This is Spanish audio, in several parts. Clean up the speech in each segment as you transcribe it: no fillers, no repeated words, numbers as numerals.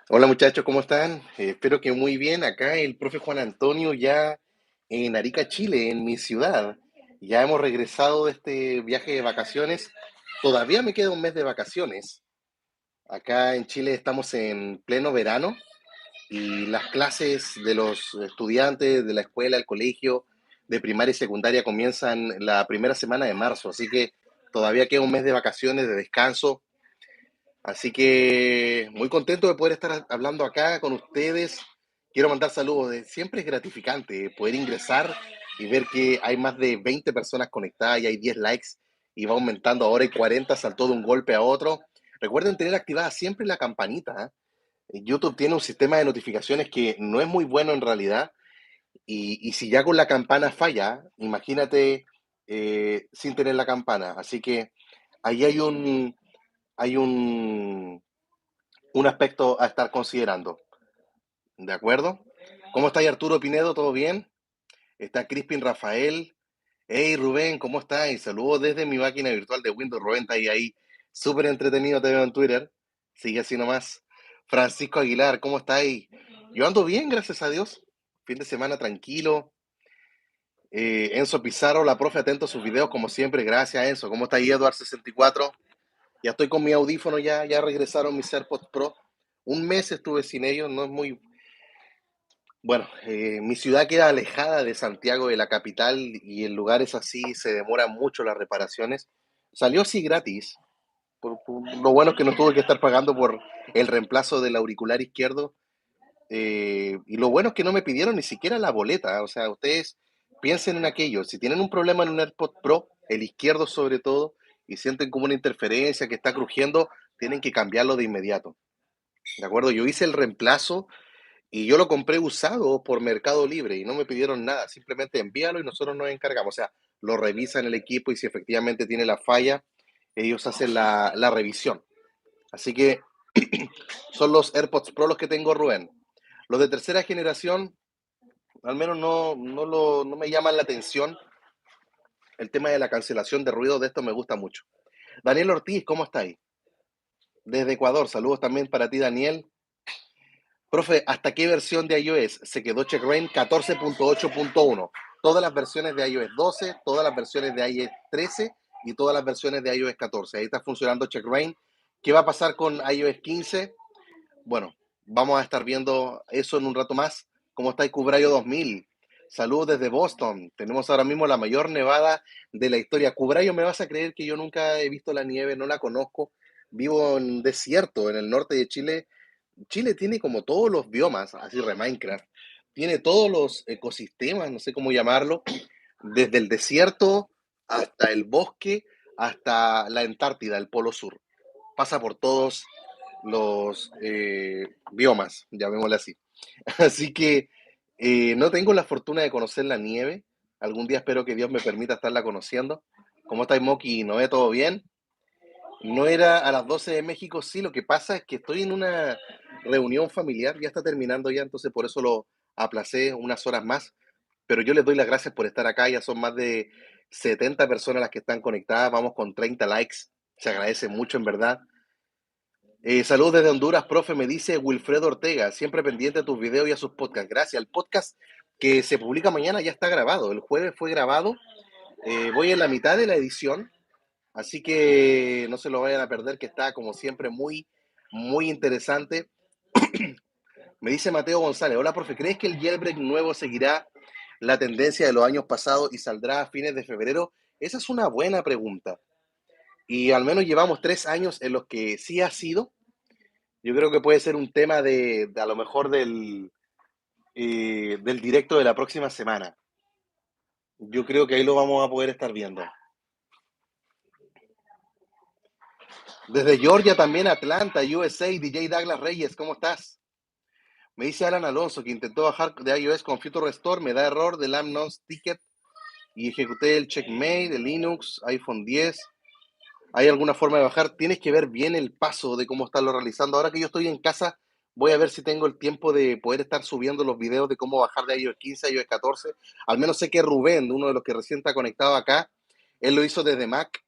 Hola muchachos, ¿cómo están? Espero que muy bien. Acá el profe Juan Antonio ya en Arica, Chile, en mi ciudad. Ya hemos regresado de este viaje de vacaciones. Todavía me queda un mes de vacaciones. Acá en Chile estamos en pleno verano y las clases de los estudiantes de la escuela, el colegio, de primaria y secundaria comienzan la primera semana de marzo. Así que todavía queda un mes de vacaciones, de descanso. Así que muy contento de poder estar hablando acá con ustedes. Quiero mandar saludos. Siempre es gratificante poder ingresar y ver que hay más de 20 personas conectadas y hay 10 likes y va aumentando. Ahora hay 40, saltó de un golpe a otro. Recuerden tener activada siempre la campanita. YouTube tiene un sistema de notificaciones que no es muy bueno en realidad y si ya con la campana falla, imagínate sin tener la campana. Así que ahí hay un aspecto a estar considerando. ¿De acuerdo? ¿Cómo está ahí Arturo Pinedo? ¿Todo bien? Está Crispin Rafael. Hey Rubén, ¿cómo estás? Y saludos desde mi máquina virtual de Windows. Rubén está ahí. Súper entretenido, te veo en Twitter. Sigue así nomás. Francisco Aguilar, ¿cómo está ahí? Yo ando bien, gracias a Dios. Fin de semana tranquilo. Enzo Pizarro, la profe, atento a sus videos como siempre. Gracias, Enzo. ¿Cómo está ahí Edward64? Ya estoy con mi audífono, ya regresaron mis AirPods Pro. Un mes estuve sin ellos, no es muy. Bueno, mi ciudad queda alejada de Santiago, de la capital, y en lugares así se demoran mucho las reparaciones. Salió así gratis. Lo bueno es que no tuve que estar pagando por el reemplazo del auricular izquierdo. Y lo bueno es que no me pidieron ni siquiera la boleta. O sea, ustedes piensen en aquello. Si tienen un problema en un AirPod Pro, el izquierdo sobre todo, y sienten como una interferencia que está crujiendo, tienen que cambiarlo de inmediato. ¿De acuerdo? Yo hice el reemplazo y yo lo compré usado por Mercado Libre y no me pidieron nada, simplemente envíalo y nosotros nos encargamos. O sea, lo revisan el equipo y si efectivamente tiene la falla, ellos hacen la revisión. Así que son los AirPods Pro los que tengo, Rubén. Los de tercera generación, al menos no me llaman la atención. El tema de la cancelación de ruido de esto me gusta mucho. Daniel Ortiz, ¿cómo estáis? Desde Ecuador, saludos también para ti, Daniel. Profe, ¿hasta qué versión de iOS se quedó CheckRain? 14.8.1. Todas las versiones de iOS 12, todas las versiones de iOS 13 y todas las versiones de iOS 14. Ahí está funcionando CheckRain. ¿Qué va a pasar con iOS 15? Bueno, vamos a estar viendo eso en un rato más. ¿Cómo está el Cubrayo 2000? Saludos desde Boston. Tenemos ahora mismo la mayor nevada de la historia. Cubrayo, ¿me vas a creer que yo nunca he visto la nieve? No la conozco. Vivo en desierto, en el norte de Chile. Chile tiene como todos los biomas, así de Minecraft, tiene todos los ecosistemas, no sé cómo llamarlo, desde el desierto hasta el bosque, hasta la Antártida, el Polo Sur. Pasa por todos los biomas, llamémosle así. Así que no tengo la fortuna de conocer la nieve. Algún día espero que Dios me permita estarla conociendo. ¿Cómo estáis, Moki? ¿No ve todo bien? No era a las 12 de México, sí, lo que pasa es que estoy en una reunión familiar, ya está terminando ya, entonces por eso lo aplacé unas horas más, pero yo les doy las gracias por estar acá, ya son más de 70 personas las que están conectadas, vamos con 30 likes, se agradece mucho en verdad. Saludos desde Honduras, profe, me dice Wilfredo Ortega, siempre pendiente de tus videos y a sus podcasts, gracias. El podcast que se publica mañana ya está grabado, el jueves fue grabado, voy en la mitad de la edición. Así que no se lo vayan a perder, que está como siempre muy interesante. Me dice Mateo González, hola profe, ¿crees que el jailbreak nuevo seguirá la tendencia de los años pasados y saldrá a fines de febrero? Esa es una buena pregunta. Y al menos llevamos 3 años en los que sí ha sido. Yo creo que puede ser un tema de a lo mejor del directo de la próxima semana. Yo creo que ahí lo vamos a poder estar viendo. Desde Georgia también, Atlanta, USA, DJ Douglas Reyes, ¿cómo estás? Me dice Alan Alonso que intentó bajar de iOS con Future Restore, me da error del Amnon's Ticket y ejecuté el Checkmate, el Linux, iPhone 10. ¿Hay alguna forma de bajar? Tienes que ver bien el paso de cómo estarlo realizando. Ahora que yo estoy en casa, voy a ver si tengo el tiempo de poder estar subiendo los videos de cómo bajar de iOS 15 a iOS 14. Al menos sé que Rubén, uno de los que recién está conectado acá, él lo hizo desde Mac.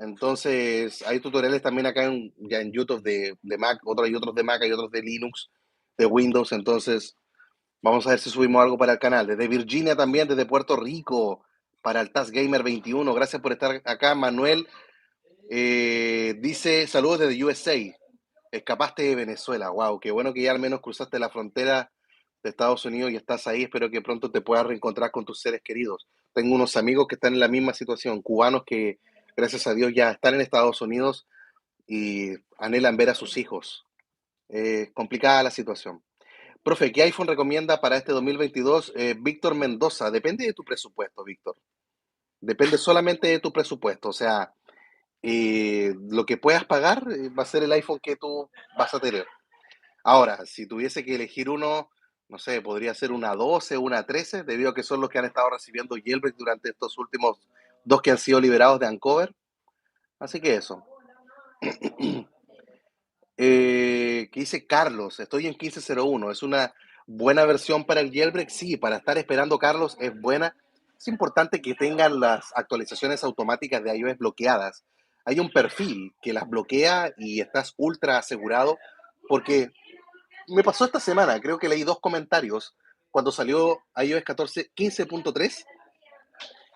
Entonces, hay tutoriales también acá ya en YouTube de Mac, hay otros de Mac, hay otros de Linux, de Windows. Entonces, vamos a ver si subimos algo para el canal. Desde Virginia también, desde Puerto Rico, para el Task Gamer 21. Gracias por estar acá, Manuel. Dice, saludos desde USA. Escapaste de Venezuela. Wow, qué bueno que ya al menos cruzaste la frontera de Estados Unidos y estás ahí. Espero que pronto te puedas reencontrar con tus seres queridos. Tengo unos amigos que están en la misma situación, cubanos que, gracias a Dios, ya están en Estados Unidos y anhelan ver a sus hijos. Complicada la situación. Profe, ¿qué iPhone recomienda para este 2022? Víctor Mendoza, depende de tu presupuesto, Víctor. Depende solamente de tu presupuesto. O sea, lo que puedas pagar va a ser el iPhone que tú vas a tener. Ahora, si tuviese que elegir uno, no sé, podría ser una 12 o una 13, debido a que son los que han estado recibiendo jailbreak durante estos últimos dos que han sido liberados de Uncover. Así que eso. ¿Qué dice Carlos? Estoy en 1501. ¿Es una buena versión para el jailbreak? Sí, para estar esperando, Carlos, es buena. Es importante que tengan las actualizaciones automáticas de iOS bloqueadas. Hay un perfil que las bloquea y estás ultra asegurado, porque me pasó esta semana. Creo que leí dos comentarios cuando salió iOS 14 15.3,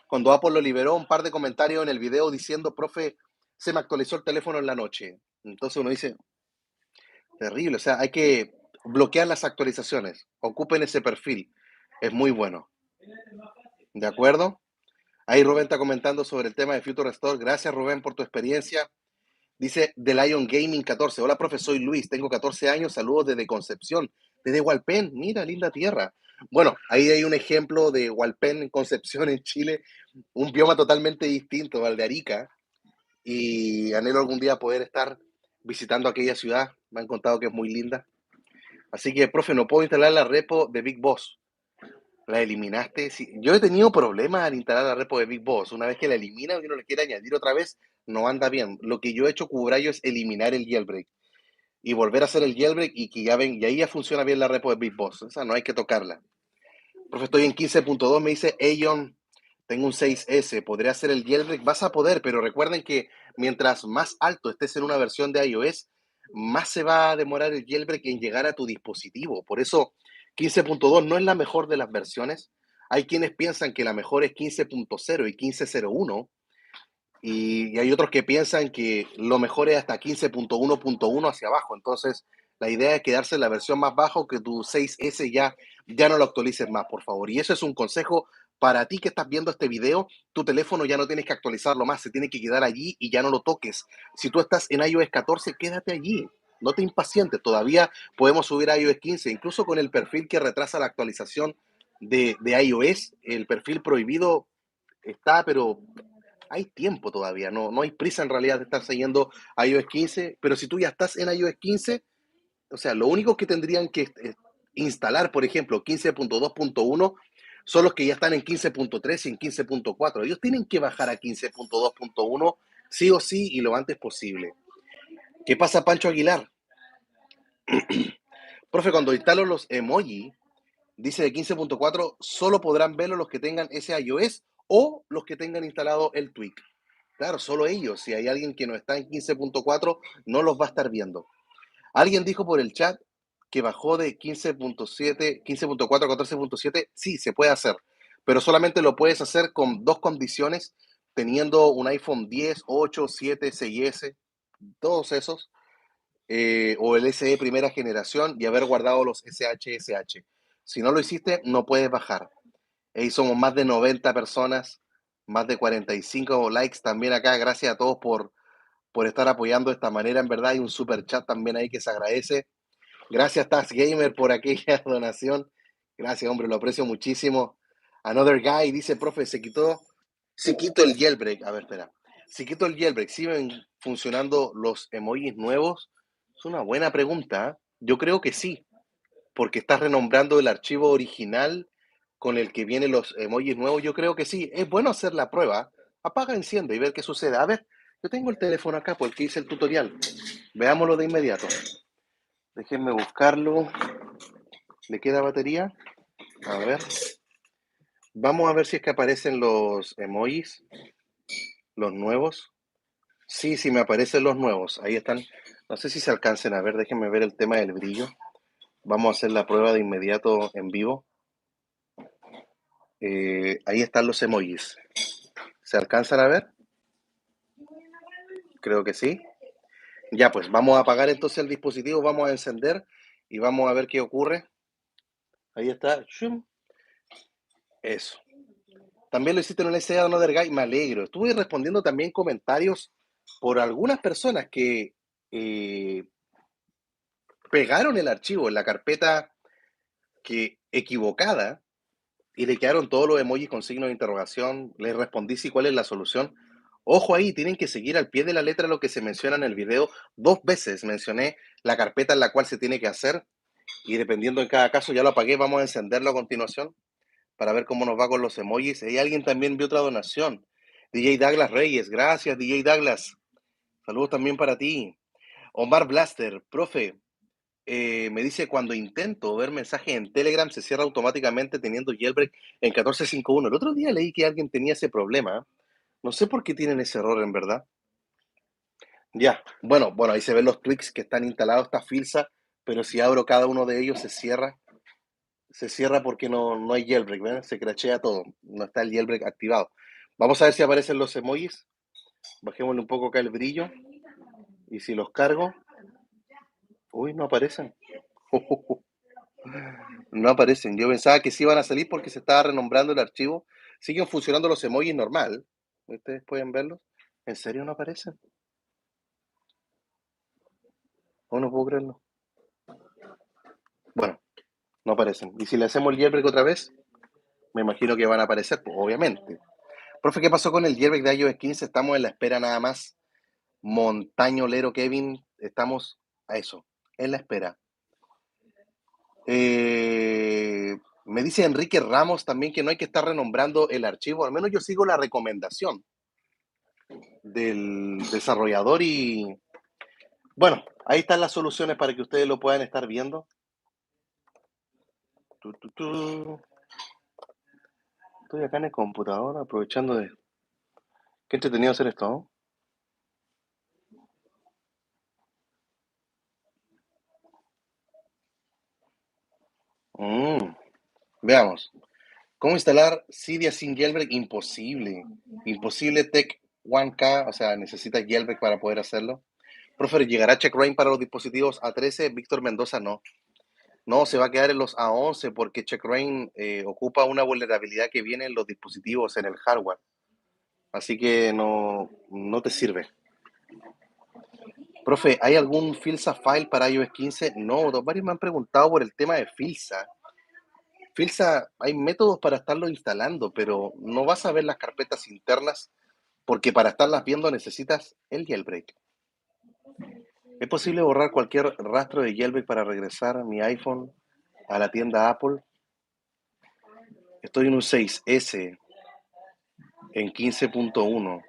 cuando Apple lo liberó, un par de comentarios en el video diciendo, profe, se me actualizó el teléfono en la noche. Entonces uno dice, terrible, o sea, hay que bloquear las actualizaciones. Ocupen ese perfil. Es muy bueno. ¿De acuerdo? Ahí Rubén está comentando sobre el tema de Future Store. Gracias, Rubén, por tu experiencia. Dice The Lion Gaming 14. Hola, profe, soy Luis, tengo 14 años. Saludos desde Concepción, desde Hualpén. Mira, linda tierra. Bueno, ahí hay un ejemplo de Hualpén, en Concepción, en Chile. Un bioma totalmente distinto al de Arica. Y anhelo algún día poder estar visitando aquella ciudad. Me han contado que es muy linda. Así que, profe, no puedo instalar la repo de Big Boss. ¿La eliminaste? Sí. Yo he tenido problemas al instalar la repo de Big Boss. Una vez que la elimina y uno le quiere añadir otra vez, no anda bien. Lo que yo he hecho, Cubrayo, es eliminar el jailbreak y volver a hacer el jailbreak y que ya ven, y ahí ya funciona bien la repo de Big Boss. Esa no hay que tocarla. Profe, estoy en 15.2, me dice Aeon, tengo un 6S, ¿podría hacer el jailbreak? Vas a poder, pero recuerden que mientras más alto estés en una versión de iOS, más se va a demorar el jailbreak en llegar a tu dispositivo. Por eso 15.2 no es la mejor de las versiones. Hay quienes piensan que la mejor es 15.0 y 15.01, y hay otros que piensan que lo mejor es hasta 15.1.1 hacia abajo. Entonces, la idea es quedarse en la versión más baja, que tu 6S ya no lo actualices más, por favor. Y eso es un consejo para ti que estás viendo este video. Tu teléfono ya no tienes que actualizarlo más, se tiene que quedar allí y ya no lo toques. Si tú estás en iOS 14, quédate allí. No te impacientes, todavía podemos subir a iOS 15, incluso con el perfil que retrasa la actualización de iOS. El perfil prohibido está, pero hay tiempo todavía, no hay prisa en realidad de estar siguiendo iOS 15, pero si tú ya estás en iOS 15, o sea, lo único que tendrían que instalar, por ejemplo, 15.2.1, son los que ya están en 15.3 y en 15.4. Ellos tienen que bajar a 15.2.1 sí o sí y lo antes posible. ¿Qué pasa, Pancho Aguilar? Profe, cuando instalo los emoji, dice de 15.4, solo podrán verlo los que tengan ese iOS o los que tengan instalado el tweak. Claro, solo ellos. Si hay alguien que no está en 15.4, no los va a estar viendo. Alguien dijo por el chat que bajó de 15.7, 15.4 a 14.7. Sí, se puede hacer, pero solamente lo puedes hacer con dos condiciones, teniendo un iPhone 10, 8, 7, 6S, todos esos, o el SE primera generación y haber guardado los SH. Si no lo hiciste, no puedes bajar. Ahí somos más de 90 personas, más de 45 likes también acá. Gracias a todos por estar apoyando de esta manera. En verdad hay un super chat también ahí que se agradece. Gracias, Tax Gamer, por aquella donación. Gracias, hombre, lo aprecio muchísimo. Another Guy dice, profe, se quitó el jailbreak. A ver, espera. Se quitó el jailbreak. ¿Siguen funcionando los emojis nuevos? Es una buena pregunta. Yo creo que sí, porque estás renombrando el archivo original con el que vienen los emojis nuevos. Yo creo que sí. Es bueno hacer la prueba. Apaga, enciende y ver qué sucede. A ver, yo tengo el teléfono acá porque hice el tutorial. Veámoslo de inmediato. Déjenme buscarlo. ¿Le queda batería? A ver. Vamos a ver si es que aparecen los emojis, los nuevos. Sí, sí, me aparecen los nuevos. Ahí están. No sé si se alcancen a ver. Déjenme ver el tema del brillo. Vamos a hacer la prueba de inmediato en vivo. Ahí están los emojis. ¿Se alcanzan a ver? Creo que sí. Ya, pues vamos a apagar entonces el dispositivo, vamos a encender y vamos a ver qué ocurre. Ahí está. Shum. Eso. También lo hiciste en un SEA Another Guy, me alegro. Estuve respondiendo también comentarios por algunas personas que eh, pegaron el archivo en la carpeta que equivocada y le quedaron todos los emojis con signo de interrogación. Les respondí si cuál es la solución. Ojo ahí, tienen que seguir al pie de la letra lo que se menciona en el video. 2 veces mencioné la carpeta en la cual se tiene que hacer y dependiendo en cada caso, ya lo apagué, vamos a encenderlo a continuación para ver cómo nos va con los emojis. Y alguien también vio otra donación. DJ Douglas Reyes, gracias DJ Douglas. Saludos también para ti. Omar Blaster, profe, me dice cuando intento ver mensajes en Telegram se cierra automáticamente teniendo jailbreak en 14.5.1. El otro día leí que alguien tenía ese problema. No sé por qué tienen ese error en verdad. Ya, bueno, ahí se ven los tweaks que están instalados, esta filsa, pero si abro cada uno de ellos se cierra. Se cierra porque no hay jailbreak, ¿ven? Se crashea todo, no está el jailbreak activado. Vamos a ver si aparecen los emojis. Bajémosle un poco acá el brillo. Y si los cargo, uy, no aparecen. No aparecen. Yo pensaba que sí iban a salir porque se estaba renombrando el archivo. Siguen funcionando los emojis normal. Ustedes pueden verlos. ¿En serio no aparecen? ¿O no puedo creerlo? Bueno, no aparecen. Y si le hacemos el jailbreak otra vez, me imagino que van a aparecer, pues, obviamente. Profe, ¿qué pasó con el jailbreak de iOS 15? Estamos en la espera nada más. Montañolero Kevin, estamos a eso, en la espera. Me dice Enrique Ramos también que no hay que estar renombrando el archivo, al menos yo sigo la recomendación del desarrollador y bueno, ahí están las soluciones para que ustedes lo puedan estar viendo. Tu, tu, tu. Estoy acá en el computador aprovechando de... Qué entretenido hacer esto, ¿no? Veamos. ¿Cómo instalar Cydia sin jailbreak? Imposible. Imposible Tech 1K, o sea, necesita jailbreak para poder hacerlo. Profe, ¿llegará CheckRain para los dispositivos A13? Víctor Mendoza no. No, se va a quedar en los A11 porque CheckRain ocupa una vulnerabilidad que viene en los dispositivos, en el hardware. Así que no te sirve. Profe, ¿hay algún Filsa file para iOS 15? No, varios me han preguntado por el tema de Filsa. Filsa, hay métodos para estarlo instalando, pero no vas a ver las carpetas internas porque para estarlas viendo necesitas el jailbreak. ¿Es posible borrar cualquier rastro de jailbreak para regresar mi iPhone a la tienda Apple? Estoy en un 6S en 15.1.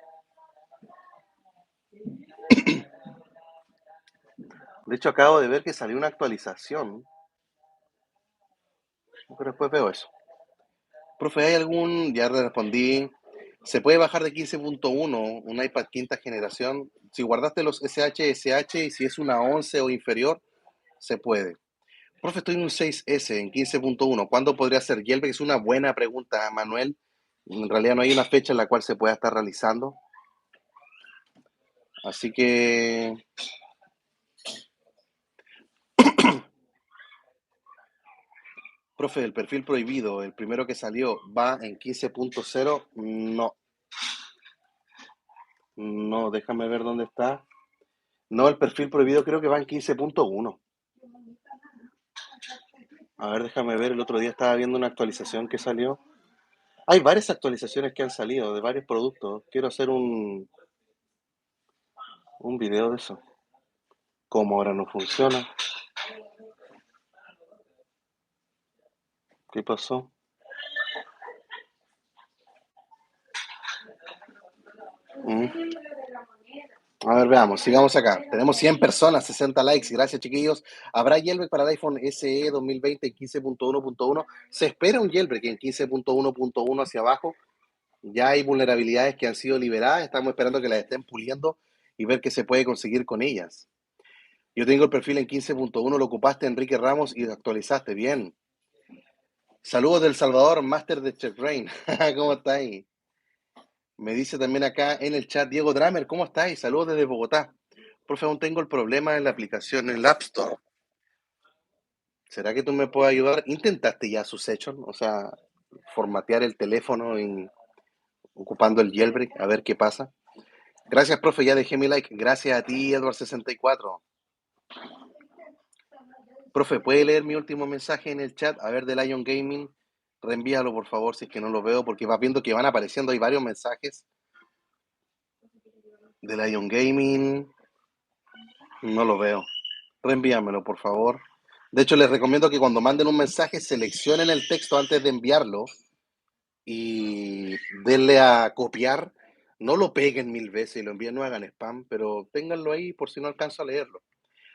De hecho, acabo de ver que salió una actualización, pero después veo eso. Profe, ¿hay algún? Ya respondí. ¿Se puede bajar de 15.1 un iPad quinta generación? Si guardaste los SH y si es una 11 o inferior, se puede. Profe, estoy en un 6S en 15.1. ¿Cuándo podría ser jailbreak? Es una buena pregunta, Manuel. En realidad no hay una fecha en la cual se pueda estar realizando. Así que profe, el perfil prohibido, el primero que salió, ¿va en 15.0? No, no, déjame ver dónde está. No, el perfil prohibido creo que va en 15.1. A ver, déjame ver, el otro día estaba viendo una actualización que salió. Hay varias actualizaciones que han salido de varios productos. Quiero hacer un video de eso. Como ahora no funciona. ¿Qué pasó? Mm. A ver, veamos, sigamos acá. Tenemos 100 personas, 60 likes. Gracias, chiquillos. ¿Habrá jailbreak para el iPhone SE 2020 en 15.1.1? Se espera un jailbreak en 15.1.1 hacia abajo. Ya hay vulnerabilidades que han sido liberadas. Estamos esperando que las estén puliendo y ver qué se puede conseguir con ellas. Yo tengo el perfil en 15.1, lo ocupaste, Enrique Ramos, y lo actualizaste. Bien. Saludos del Salvador, Master de Checkbrain. ¿Cómo estáis? Me dice también acá en el chat Diego Dramer, ¿cómo estáis? Saludos desde Bogotá. Profe, aún tengo el problema en la aplicación, en el App Store. ¿Será que tú me puedes ayudar? ¿Intentaste ya su session? O sea, formatear el teléfono y ocupando el jailbreak, a ver qué pasa. Gracias, profe, ya dejé mi like. Gracias a ti, Edward64. Profe, ¿puede leer mi último mensaje en el chat? A ver, de Lion Gaming. Reenvíalo, por favor, si es que no lo veo, porque vas viendo que van apareciendo, hay varios mensajes. De Lion Gaming. No lo veo. Reenvíamelo, por favor. De hecho, les recomiendo que cuando manden un mensaje, seleccionen el texto antes de enviarlo y denle a copiar. No lo peguen 1000 veces y lo envíen, no hagan spam, pero ténganlo ahí por si no alcanzo a leerlo.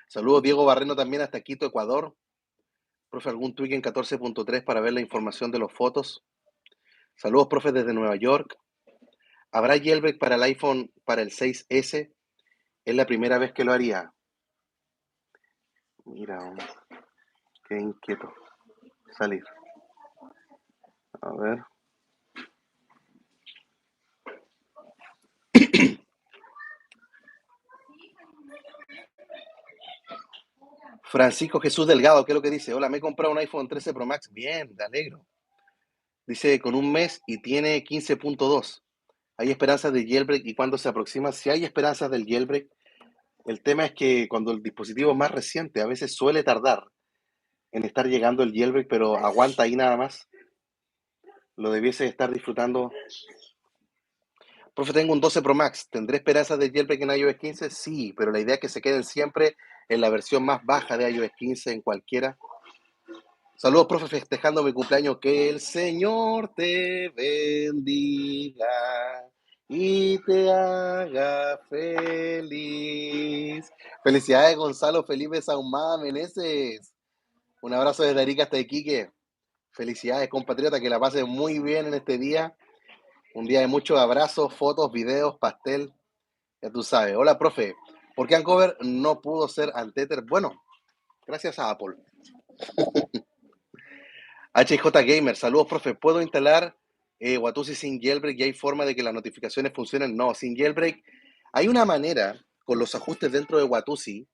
Saludos, Diego Barreno, también hasta Quito, Ecuador. Profe, ¿algún tweak en 14.3 para ver la información de los fotos? Saludos, profe, desde Nueva York. ¿Habrá jailbreak para el iPhone para el 6S? Es la primera vez que lo haría. Mira, qué inquieto. Salir. A ver. Francisco Jesús Delgado, ¿qué es lo que dice? Hola, me he comprado un iPhone 13 Pro Max. Bien, te alegro. Dice con un mes y tiene 15.2. ¿Hay esperanzas de jailbreak y cuándo se aproxima? Si hay esperanzas del jailbreak, el tema es que cuando el dispositivo es más reciente, a veces suele tardar en estar llegando el jailbreak, pero aguanta ahí nada más. Lo debiese estar disfrutando. Profe, tengo un 12 Pro Max. ¿Tendré esperanzas de jailbreak en iOS 15? Sí, pero la idea es que se queden siempre en la versión más baja de iOS 15, en cualquiera. Saludos, profe, festejando mi cumpleaños. Que el Señor te bendiga y te haga feliz. Felicidades, Gonzalo Felipe Saumada Meneses. Un abrazo desde Arica hasta Iquique. Felicidades, compatriota, que la pasen muy bien en este día. Un día de muchos abrazos, fotos, videos, pastel. Ya tú sabes. Hola, profe. ¿Por qué Ancover no pudo ser Anteter? Bueno, gracias a Apple. HJ Gamer, saludos, profe. ¿Puedo instalar Watusi sin jailbreak y hay forma de que las notificaciones funcionen? No, sin jailbreak. Hay una manera con los ajustes dentro de Watusi,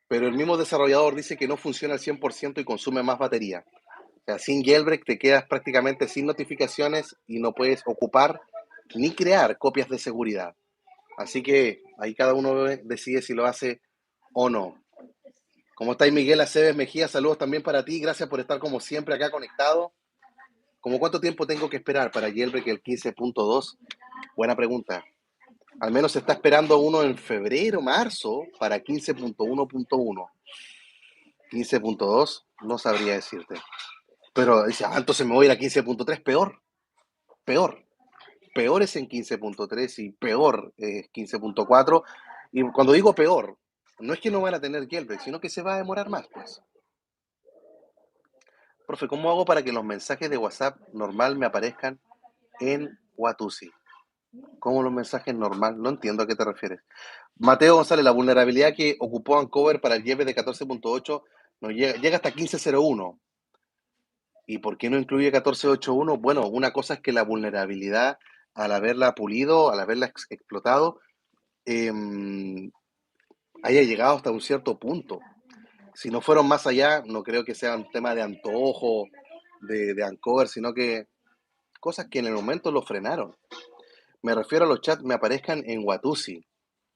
pero el mismo desarrollador dice que no funciona al 100% y consume más batería. O sea, sin jailbreak te quedas prácticamente sin notificaciones y no puedes ocupar ni crear copias de seguridad. Así que ahí cada uno decide si lo hace o no. ¿Cómo estáis, Miguel Aceves Mejía? Saludos también para ti. Gracias por estar como siempre acá conectado. ¿Cómo cuánto tiempo tengo que esperar para jailbreak el 15.2? Buena pregunta. Al menos se está esperando uno en febrero, marzo, para 15.1.1. 15.2, no sabría decirte. Pero dice, entonces me voy a ir a 15.3, peor, peor. Peor es en 15.3 y peor es 15.4. Y cuando digo peor, no es que no van a tener jailbreak, sino que se va a demorar más, pues. Profe, ¿cómo hago para que los mensajes de WhatsApp normal me aparezcan en Watusi? ¿Cómo los mensajes normal? No entiendo a qué te refieres. Mateo González, la vulnerabilidad que ocupó Uncover para el YEP de 14.8 no llega hasta 15.01. ¿Y por qué no incluye 14.8.1? Bueno, una cosa es que la vulnerabilidad, al haberla pulido, al haberla explotado, eh, haya llegado hasta un cierto punto. Si no fueron más allá, no creo que sea un tema de antojo de Uncover, sino que cosas que en el momento lo frenaron. Me refiero a los chats me aparezcan en Watusi.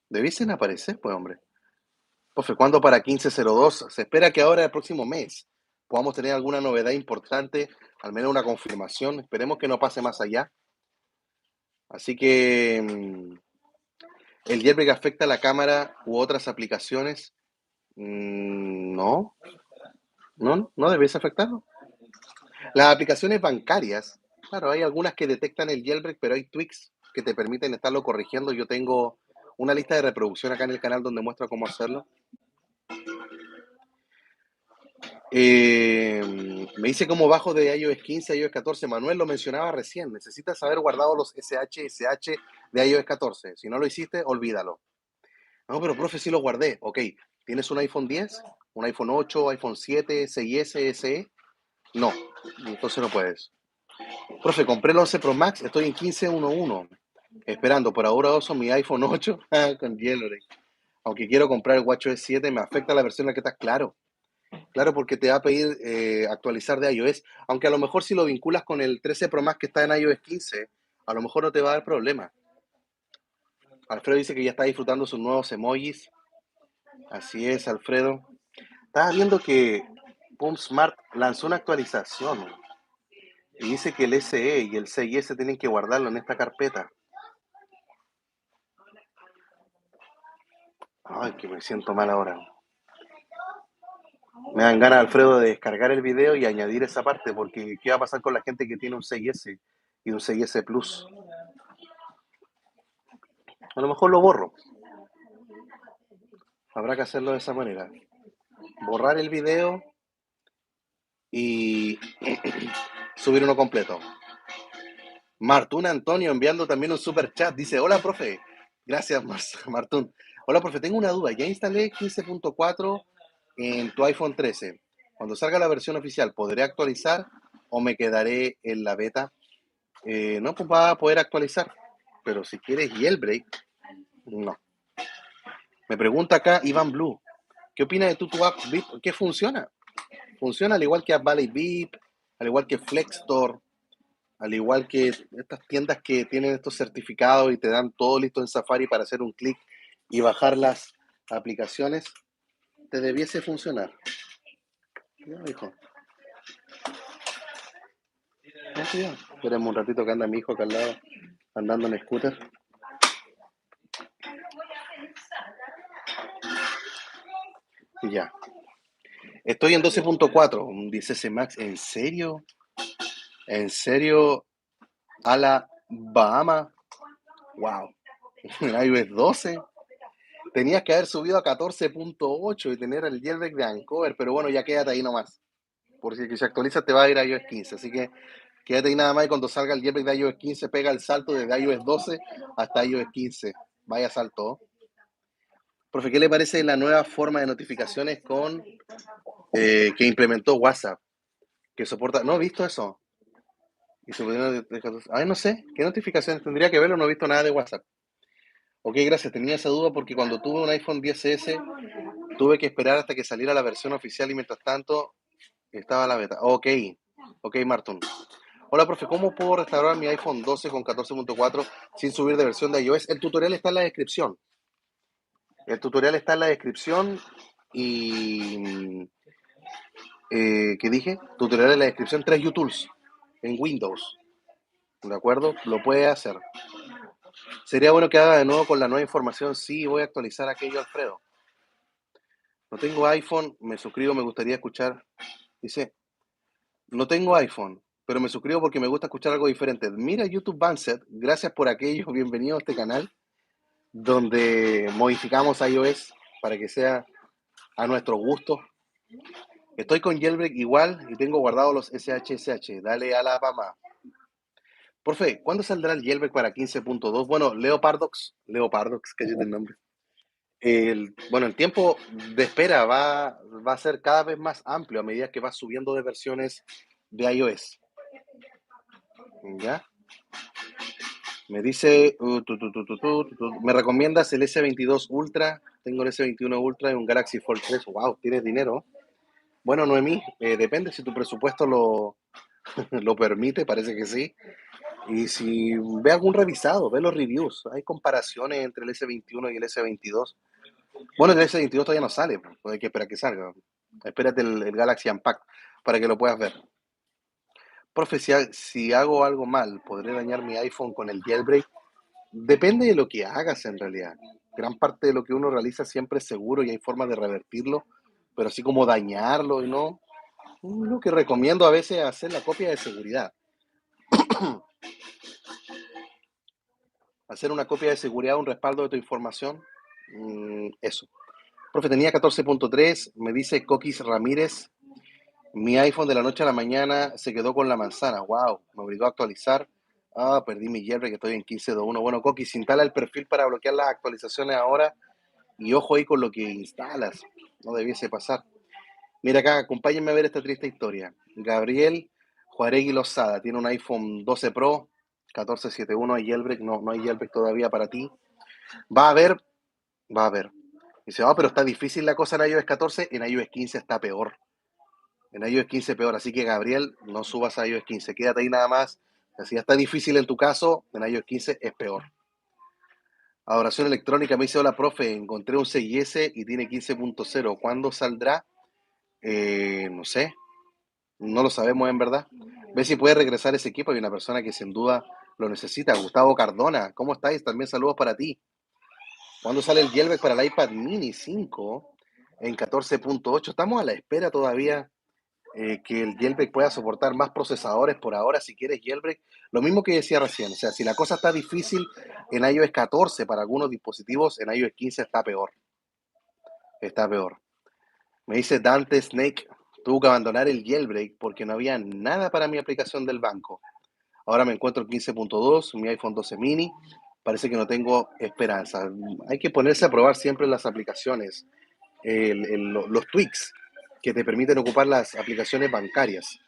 Debiesen aparecer, pues, hombre. Profe, ¿cuándo para 15.02? Se espera que ahora, el próximo mes, podamos tener alguna novedad importante, al menos una confirmación. Esperemos que no pase más allá. Así que el jailbreak afecta a la cámara u otras aplicaciones. No, no debiese afectarlo. Las aplicaciones bancarias, claro, hay algunas que detectan el jailbreak, pero hay tweaks que te permiten estarlo corrigiendo. Yo tengo una lista de reproducción acá en el canal donde muestro cómo hacerlo. Me dice cómo bajo de iOS 15 a iOS 14. Manuel lo mencionaba recién. Necesitas haber guardado los SSH de iOS 14. Si no lo hiciste, olvídalo. No, pero profe, sí lo guardé. Ok, ¿tienes un iPhone 10? ¿Un iPhone 8, iPhone 7, 6S, SE? No, entonces no puedes. Profe, compré el 11 Pro Max, estoy en 15.11, esperando. Por ahora uso mi iPhone 8 con Jailbreak. Aunque quiero comprar el WatchOS 7, me afecta la versión en la que estás, claro. Claro, porque te va a pedir actualizar de iOS. Aunque a lo mejor si lo vinculas con el 13 Pro Max que está en iOS 15, a lo mejor no te va a dar problema. Alfredo dice que ya está disfrutando sus nuevos emojis. Así es, Alfredo. Estaba viendo que PumSmart lanzó una actualización y dice que el SE y el 6S tienen que guardarlo en esta carpeta. Ay, que me siento mal ahora. Me dan ganas, Alfredo, de descargar el video y añadir esa parte, porque ¿qué va a pasar con la gente que tiene un 6S y un 6S Plus? A lo mejor lo borro. Habrá que hacerlo de esa manera. Borrar el video y subir uno completo. Martún Antonio enviando también un super chat. Dice, hola, profe. Gracias, Martún. Hola, profe. Tengo una duda. Ya instalé 15.4 en tu iPhone 13. Cuando salga la versión oficial, ¿podré actualizar o me quedaré en la beta? No, pues va a poder actualizar. Pero si quieres Jailbreak, no. Me pregunta acá Iván Blue. ¿Qué opina de tu app VIP? ¿Qué funciona? Funciona al igual que App Valley VIP, al igual que Flexstore, al igual que estas tiendas que tienen estos certificados y te dan todo listo en Safari para hacer un clic y bajar las aplicaciones, te debiese funcionar. Ya, hijo. No, sí, ya. Esperemos un ratito que anda mi hijo acá al lado, andando en scooter. Y ya. Estoy en 12.4, un 10S Max. ¿En serio? ¿En serio? Alabama. Wow. En iOS 12. Tenías que haber subido a 14.8 y tener el jailbreak de Ancover, pero bueno, ya quédate ahí nomás. Por si se actualiza te va a ir a iOS 15, así que quédate ahí nada más y cuando salga el jailbreak de iOS 15 pega el salto desde iOS 12 hasta iOS 15. Vaya salto. Profe, ¿qué le parece la nueva forma de notificaciones con que implementó WhatsApp? Que soporta... No he visto eso. Y ay, no sé. ¿Qué notificaciones? Tendría que verlo, no he visto nada de WhatsApp. Ok, gracias. Tenía esa duda porque cuando tuve un iPhone 10S tuve que esperar hasta que saliera la versión oficial y mientras tanto estaba la beta. Ok, ok, Martón. Hola, profe, ¿cómo puedo restaurar mi iPhone 12 con 14.4 sin subir de versión de iOS? El tutorial está en la descripción. El tutorial está en la descripción y... ¿qué dije? Tutorial en la descripción, 3 UTools en Windows. ¿De acuerdo? Lo puede hacer. Sería bueno que haga de nuevo con la nueva información. Sí, voy a actualizar aquello, Alfredo. No tengo iPhone, me suscribo, me gustaría escuchar. Dice, no tengo iPhone, pero me suscribo porque me gusta escuchar algo diferente. Mira YouTube Bandset, gracias por aquello, bienvenido a este canal, donde modificamos iOS para que sea a nuestro gusto. Estoy con Jailbreak igual y tengo guardados los SHSH. Dale a la pama. Profe, ¿cuándo saldrá el Jailbreak para 15.2? Bueno, Leopardox, que es el nombre. Bueno, el tiempo de espera va a ser cada vez más amplio a medida que va subiendo de versiones de iOS. ¿Ya? Me dice, ¿me recomiendas el S22 Ultra? Tengo el S21 Ultra y un Galaxy Fold 3. Wow, ¿tienes dinero? Bueno, Noemí, depende si tu presupuesto lo permite, parece que sí. Y si ve algún revisado, ve los reviews. Hay comparaciones entre el S21 y el S22. Bueno, el S22 todavía no sale, pues hay que esperar que salga. Espérate el Galaxy Unpacked para que lo puedas ver. Profe, si hago algo mal, ¿podré dañar mi iPhone con el jailbreak? Depende de lo que hagas en realidad. Gran parte de lo que uno realiza siempre es seguro y hay formas de revertirlo, pero así como dañarlo y no. Lo que recomiendo a veces es hacer la copia de seguridad. Hacer una copia de seguridad, un respaldo de tu información. Eso. Profe, tenía 14.3, me dice Coquis Ramírez. Mi iPhone de la noche a la mañana se quedó con la manzana. Wow, me obligó a actualizar. Perdí mi jailbreak, que estoy en 15.1. Bueno, Coquis, instala el perfil para bloquear las actualizaciones ahora Y ojo ahí con lo que instalas, no debiese pasar. Mira acá, acompáñenme a ver esta triste historia. Gabriel Juaregui Lozada tiene un iPhone 12 Pro, 1471, hay jailbreak, no hay jailbreak todavía para ti. Va a ver, va a ver. Dice, pero está difícil la cosa en iOS 14, en iOS 15 está peor. En iOS 15 peor, así que Gabriel, no subas a iOS 15, quédate ahí nada más. Si ya está difícil en tu caso, en iOS 15 es peor. Adoración electrónica me dice, hola profe, encontré un 6S y tiene 15.0. ¿Cuándo saldrá? No sé, no lo sabemos en verdad. Ve si puede regresar ese equipo. Hay una persona que sin duda lo necesita. Gustavo Cardona, ¿cómo estáis? También saludos para ti. ¿Cuándo sale el jailbreak para el iPad mini 5 en 14.8? Estamos a la espera todavía que el jailbreak pueda soportar más procesadores por ahora si quieres jailbreak. Lo mismo que decía recién, o sea, si la cosa está difícil en iOS 14 para algunos dispositivos, en iOS 15 está peor. Está peor. Me dice Dante Snake, tuvo que abandonar el jailbreak porque no había nada para mi aplicación del banco. Ahora me encuentro en 15.2, mi iPhone 12 mini. Parece que no tengo esperanza. Hay que ponerse a probar siempre las aplicaciones, los tweaks que te permiten ocupar las aplicaciones bancarias.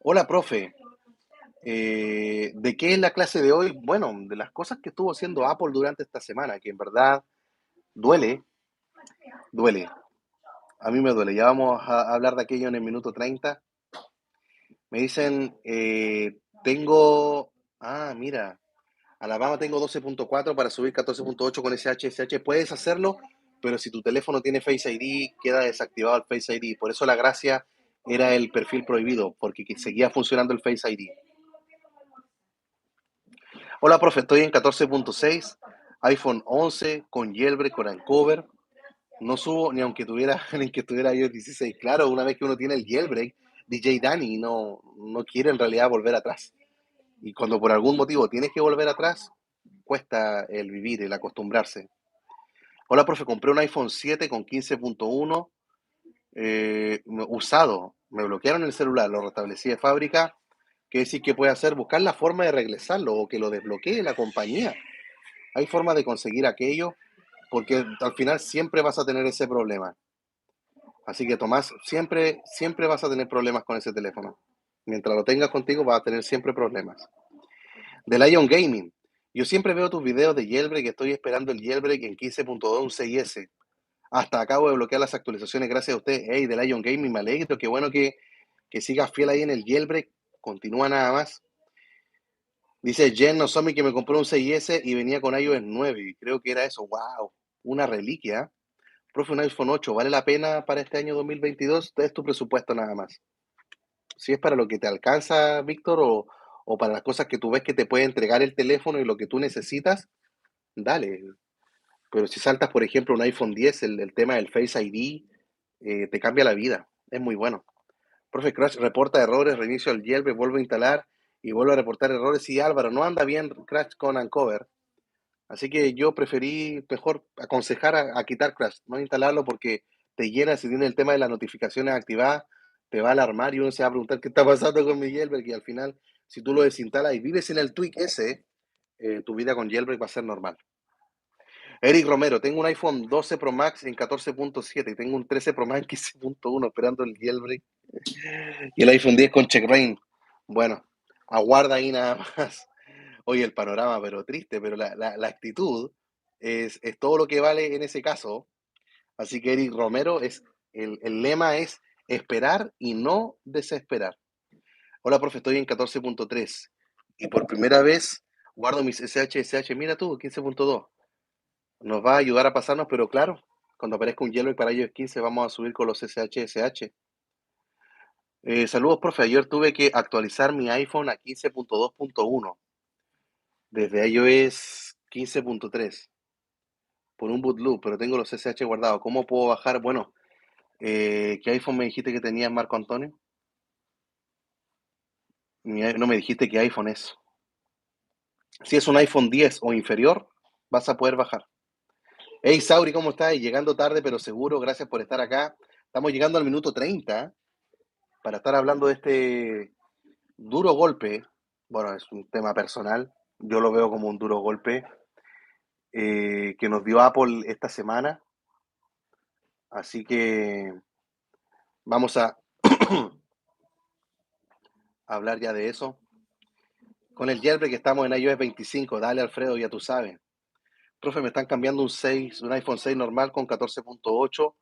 Hola, profe. ¿De qué es la clase de hoy? Bueno, de las cosas que estuvo haciendo Apple durante esta semana, que en verdad duele, duele. A mí me duele. Ya vamos a hablar de aquello en el minuto 30. Me dicen, mira, Alabama tengo 12.4 para subir 14.8 con SH. Puedes hacerlo, pero si tu teléfono tiene Face ID, queda desactivado el Face ID. Por eso la gracia era el perfil prohibido, porque seguía funcionando el Face ID. Hola, profe, estoy en 14.6, iPhone 11 con jailbreak, con Uncover. No subo ni aunque tuviera ni que tuviera iOS 16. Claro, una vez que uno tiene el jailbreak, DJ Danny no quiere en realidad volver atrás. Y cuando por algún motivo tienes que volver atrás, cuesta el vivir, el acostumbrarse. Hola, profe, compré un iPhone 7 con 15.1 usado. Me bloquearon el celular, lo restablecí de fábrica. ¿Qué decir que puede hacer? Buscar la forma de regresarlo o que lo desbloquee la compañía. Hay forma de conseguir aquello porque al final siempre vas a tener ese problema. Así que Tomás, siempre vas a tener problemas con ese teléfono. Mientras lo tengas contigo vas a tener siempre problemas. De Lion Gaming. Yo siempre veo tus videos de jailbreak, estoy esperando el jailbreak en 15.2, un 6S. Hasta acabo de bloquear las actualizaciones gracias a usted. Hey, de Lion Gaming, me alegro, qué bueno que sigas fiel ahí en el jailbreak. Continúa nada más. Dice Jen Nozomi que me compró un 6S y venía con iOS 9. Y creo que era eso. Wow, una reliquia. Profe, un iPhone 8, ¿vale la pena para este año 2022? Es tu presupuesto nada más. Si es para lo que te alcanza, Víctor, o para las cosas que tú ves que te puede entregar el teléfono y lo que tú necesitas, dale. Pero si saltas, por ejemplo, un iPhone 10, el tema del Face ID, te cambia la vida. Es muy bueno. Profe Crash reporta errores, reinicio el jailbreak, vuelvo a instalar y vuelvo a reportar errores. Sí, Álvaro, no anda bien Crash con Uncover. Así que yo preferí mejor aconsejar a quitar Crash, no instalarlo porque te llena, si tiene el tema de las notificaciones activadas, te va a alarmar y uno se va a preguntar qué está pasando con mi jailbreak y al final, si tú lo desinstalas y vives en el tweak ese, tu vida con jailbreak va a ser normal. Eric Romero, tengo un iPhone 12 Pro Max en 14.7 y tengo un 13 Pro Max en 15.1 esperando el jailbreak y el iPhone 10 con checkrain. Bueno, aguarda ahí nada más. Oye, el panorama, pero triste, pero la actitud es todo lo que vale en ese caso. Así que Eric Romero, el lema es esperar y no desesperar. Hola, profe, estoy en 14.3 y por primera vez guardo mis SH. Mira tú, 15.2. Nos va a ayudar a pasarnos, pero claro, cuando aparezca un jailbreak para iOS 15 vamos a subir con los SH. Saludos, profe. Ayer tuve que actualizar mi iPhone a 15.2.1 desde iOS 15.3 por un bootloop, pero tengo los SH guardados. ¿Cómo puedo bajar? Bueno, ¿qué iPhone me dijiste que tenías, Marco Antonio? No me dijiste qué iPhone es. Si es un iPhone 10 o inferior, vas a poder bajar. Hey, Sauri, ¿cómo estás? Llegando tarde, pero seguro. Gracias por estar acá. Estamos llegando al minuto 30 para estar hablando de este duro golpe. Bueno, es un tema personal. Yo lo veo como un duro golpe que nos dio Apple esta semana. Así que vamos a hablar ya de eso. Con el jailbreak estamos en iOS 25. Dale, Alfredo, ya tú sabes. Profe, me están cambiando un iPhone 6 normal con 14.8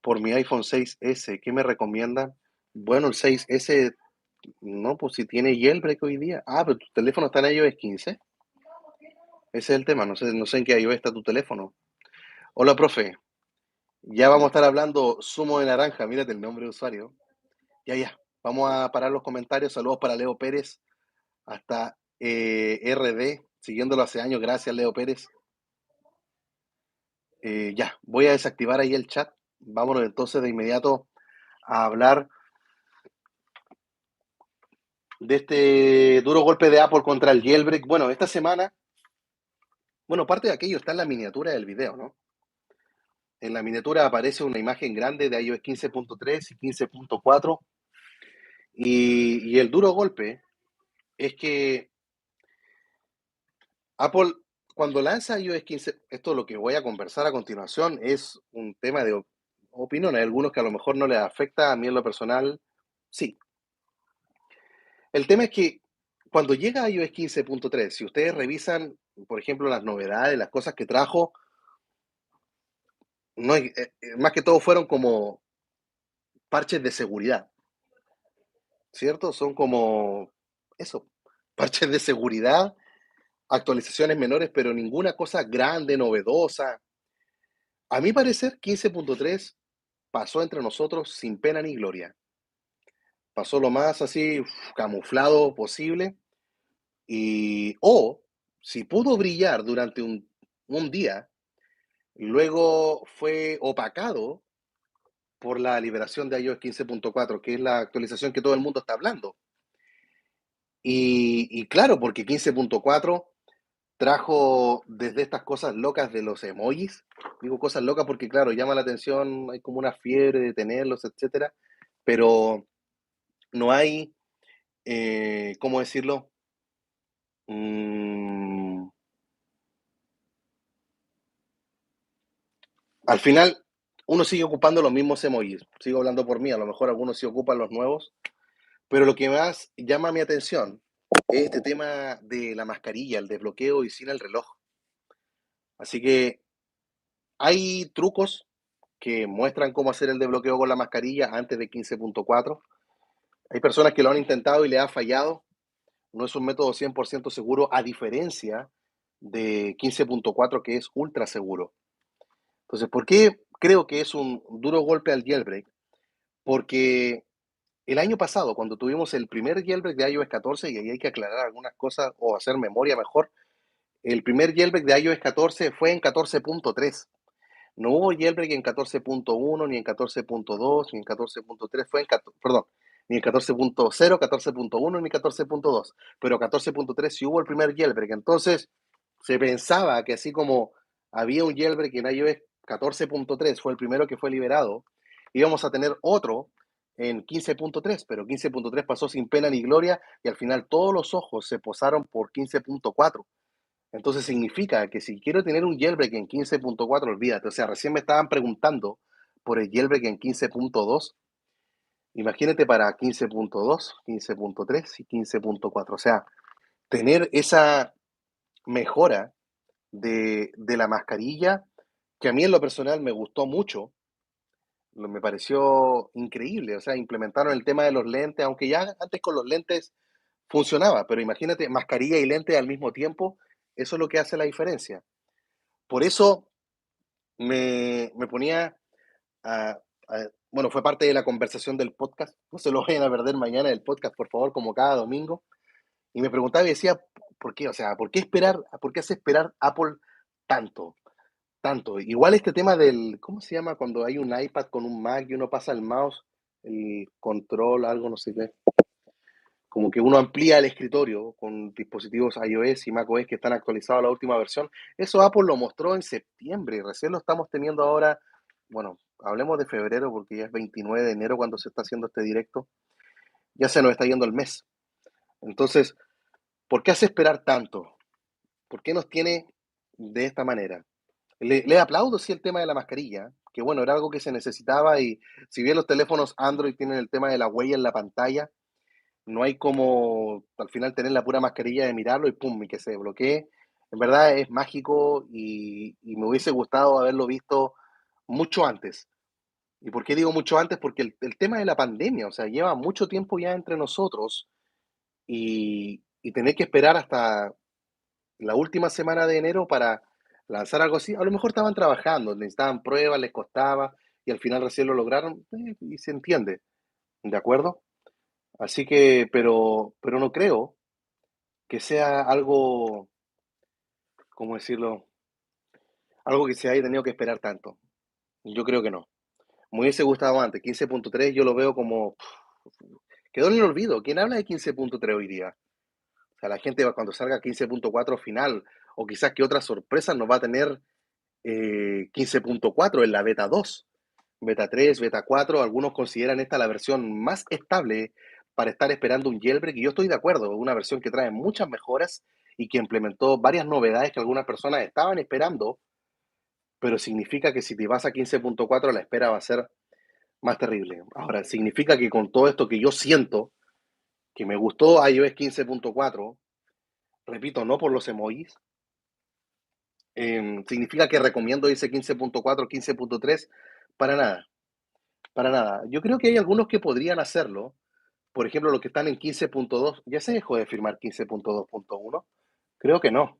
por mi iPhone 6S. ¿Qué me recomiendan? Bueno, el 6S, no, pues si tiene jailbreak hoy día. Ah, pero tu teléfono está en iOS 15. Ese es el tema. No sé en qué iOS está tu teléfono. Hola, profe. Ya vamos a estar hablando zumo de naranja. Mírate el nombre de usuario. Ya. Vamos a parar los comentarios. Saludos para Leo Pérez. Hasta RD. Siguiéndolo hace años. Gracias, Leo Pérez. Ya, voy a desactivar ahí el chat. Vámonos entonces de inmediato a hablar de este duro golpe de Apple contra el jailbreak. Bueno, esta semana, parte de aquello está en la miniatura del video, ¿no? En la miniatura aparece una imagen grande de iOS 15.3 y 15.4 y el duro golpe es que Apple, cuando lanza iOS 15, esto lo que voy a conversar a continuación es un tema de opinión. Hay algunos que a lo mejor no les afecta, a mí en lo personal, sí. El tema es que cuando llega iOS 15.3, si ustedes revisan, por ejemplo, las novedades, las cosas que trajo, no, más que todo fueron como parches de seguridad, ¿cierto? Son como eso, parches de seguridad, actualizaciones menores, pero ninguna cosa grande, novedosa. A mi parecer, 15.3 pasó entre nosotros sin pena ni gloria. Pasó lo más así camuflado posible si pudo brillar durante un día, luego fue opacado por la liberación de iOS 15.4, que es la actualización que todo el mundo está hablando. Y claro, porque 15.4 trajo desde estas cosas locas de los emojis, digo cosas locas porque claro, llama la atención, hay como una fiebre de tenerlos, etcétera, pero no hay, ¿cómo decirlo? Mm, Al final, uno sigue ocupando los mismos emojis. Sigo hablando por mí, a lo mejor algunos sí ocupan los nuevos, pero lo que más llama mi atención es este tema de la mascarilla, el desbloqueo y sin el reloj. Así que hay trucos que muestran cómo hacer el desbloqueo con la mascarilla antes de 15.4. Hay personas que lo han intentado y le ha fallado. No es un método 100% seguro, a diferencia de 15.4, que es ultra seguro. Entonces, ¿por qué creo que es un duro golpe al jailbreak? Porque el año pasado, cuando tuvimos el primer jailbreak de iOS 14, y ahí hay que aclarar algunas cosas o hacer memoria mejor, el primer jailbreak de iOS 14 fue en 14.3. No hubo jailbreak en 14.1, ni en 14.2, ni en 14.3, perdón, ni en 14.0, 14.1, ni 14.2, pero 14.3 sí hubo el primer jailbreak. Entonces, se pensaba que así como había un jailbreak en iOS 14.3, fue el primero que fue liberado, íbamos a tener otro en 15.3, pero 15.3 pasó sin pena ni gloria y al final todos los ojos se posaron por 15.4. Entonces significa que si quiero tener un jailbreak en 15.4, olvídate. O sea, recién me estaban preguntando por el jailbreak en 15.2. Imagínate para 15.2, 15.3 y 15.4. O sea, tener esa mejora de la mascarilla, que a mí en lo personal me gustó mucho, me pareció increíble. O sea, implementaron el tema de los lentes, aunque ya antes con los lentes funcionaba, pero imagínate, mascarilla y lente al mismo tiempo, eso es lo que hace la diferencia. Por eso me ponía a, bueno, fue parte de la conversación del podcast, no se lo vayan a perder mañana el podcast, por favor, como cada domingo, y me preguntaba y decía, ¿por qué? O sea, ¿por qué hace esperar Apple tanto? Tanto. Igual este tema del, ¿cómo se llama? Cuando hay un iPad con un Mac y uno pasa el mouse, el control, algo, no sé qué. Como que uno amplía el escritorio con dispositivos iOS y macOS que están actualizados a la última versión. Eso Apple lo mostró en septiembre y recién lo estamos teniendo ahora. Bueno, hablemos de febrero porque ya es 29 de enero cuando se está haciendo este directo. Ya se nos está yendo el mes. Entonces, ¿por qué hace esperar tanto? ¿Por qué nos tiene de esta manera. Le aplaudo sí el tema de la mascarilla, que bueno, era algo que se necesitaba y si bien los teléfonos Android tienen el tema de la huella en la pantalla, no hay como al final tener la pura mascarilla de mirarlo y pum, y que se bloquee. En verdad es mágico y me hubiese gustado haberlo visto mucho antes. ¿Y por qué digo mucho antes? Porque el tema de la pandemia, o sea, lleva mucho tiempo ya entre nosotros y tener que esperar hasta la última semana de enero para lanzar algo así, a lo mejor estaban trabajando, necesitaban pruebas, les costaba y al final recién lo lograron, y se entiende, ¿de acuerdo? Así que, pero no creo que sea algo, ¿cómo decirlo? Algo que se haya tenido que esperar tanto. Yo creo que no. Me hubiese gustado antes. 15.3 yo lo veo como, quedó en el olvido. ¿Quién habla de 15.3 hoy día? O sea, la gente cuando salga 15.4 final, o quizás que otra sorpresa nos va a tener 15.4 en la beta 2, beta 3, beta 4. Algunos consideran esta la versión más estable para estar esperando un jailbreak, y yo estoy de acuerdo, una versión que trae muchas mejoras y que implementó varias novedades que algunas personas estaban esperando, pero significa que si te vas a 15.4 la espera va a ser más terrible. Ahora, significa que con todo esto que yo siento, que me gustó iOS 15.4, repito, no por los emojis, significa que recomiendo ese 15.4, 15.3, para nada, para nada. Yo creo que hay algunos que podrían hacerlo, por ejemplo, los que están en 15.2, ¿ya se dejó de firmar 15.2.1? Creo que no,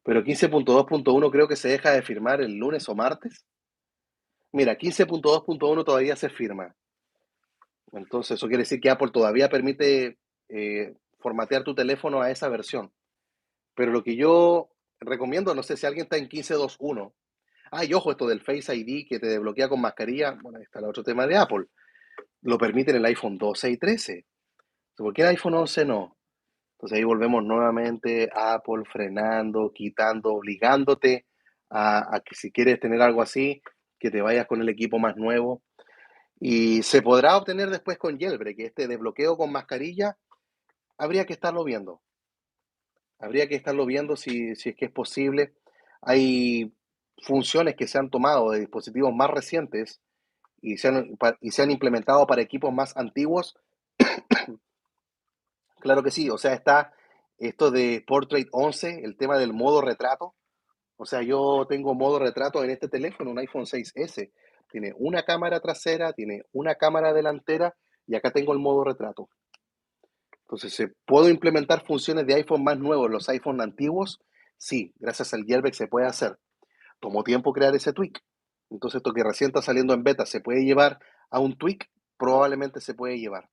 pero 15.2.1 creo que se deja de firmar el lunes o martes. Mira, 15.2.1 todavía se firma, entonces eso quiere decir que Apple todavía permite formatear tu teléfono a esa versión. Pero lo que yo recomiendo, no sé si alguien está en 15.2.1. Ah, y ojo, esto del Face ID que te desbloquea con mascarilla, bueno, ahí está el otro tema de Apple. Lo permite en el iPhone 12 y 13. ¿Por qué el iPhone 11 no? Entonces ahí volvemos nuevamente a Apple frenando, quitando, obligándote a que si quieres tener algo así, que te vayas con el equipo más nuevo. Y se podrá obtener después con Jailbreak, que este desbloqueo con mascarilla, habría que estarlo viendo. Habría que estarlo viendo si es que es posible. Hay funciones que se han tomado de dispositivos más recientes y se han implementado para equipos más antiguos. Claro que sí, o sea, está esto de Portrait 11, el tema del modo retrato. O sea, yo tengo modo retrato en este teléfono, un iPhone 6S. Tiene una cámara trasera, tiene una cámara delantera y acá tengo el modo retrato. Entonces, ¿puedo implementar funciones de iPhone más nuevos, los iPhone antiguos? Sí, gracias al Jailbreak se puede hacer. Tomó tiempo crear ese tweak. Entonces, esto que recién está saliendo en beta, ¿se puede llevar a un tweak? Probablemente se puede llevar.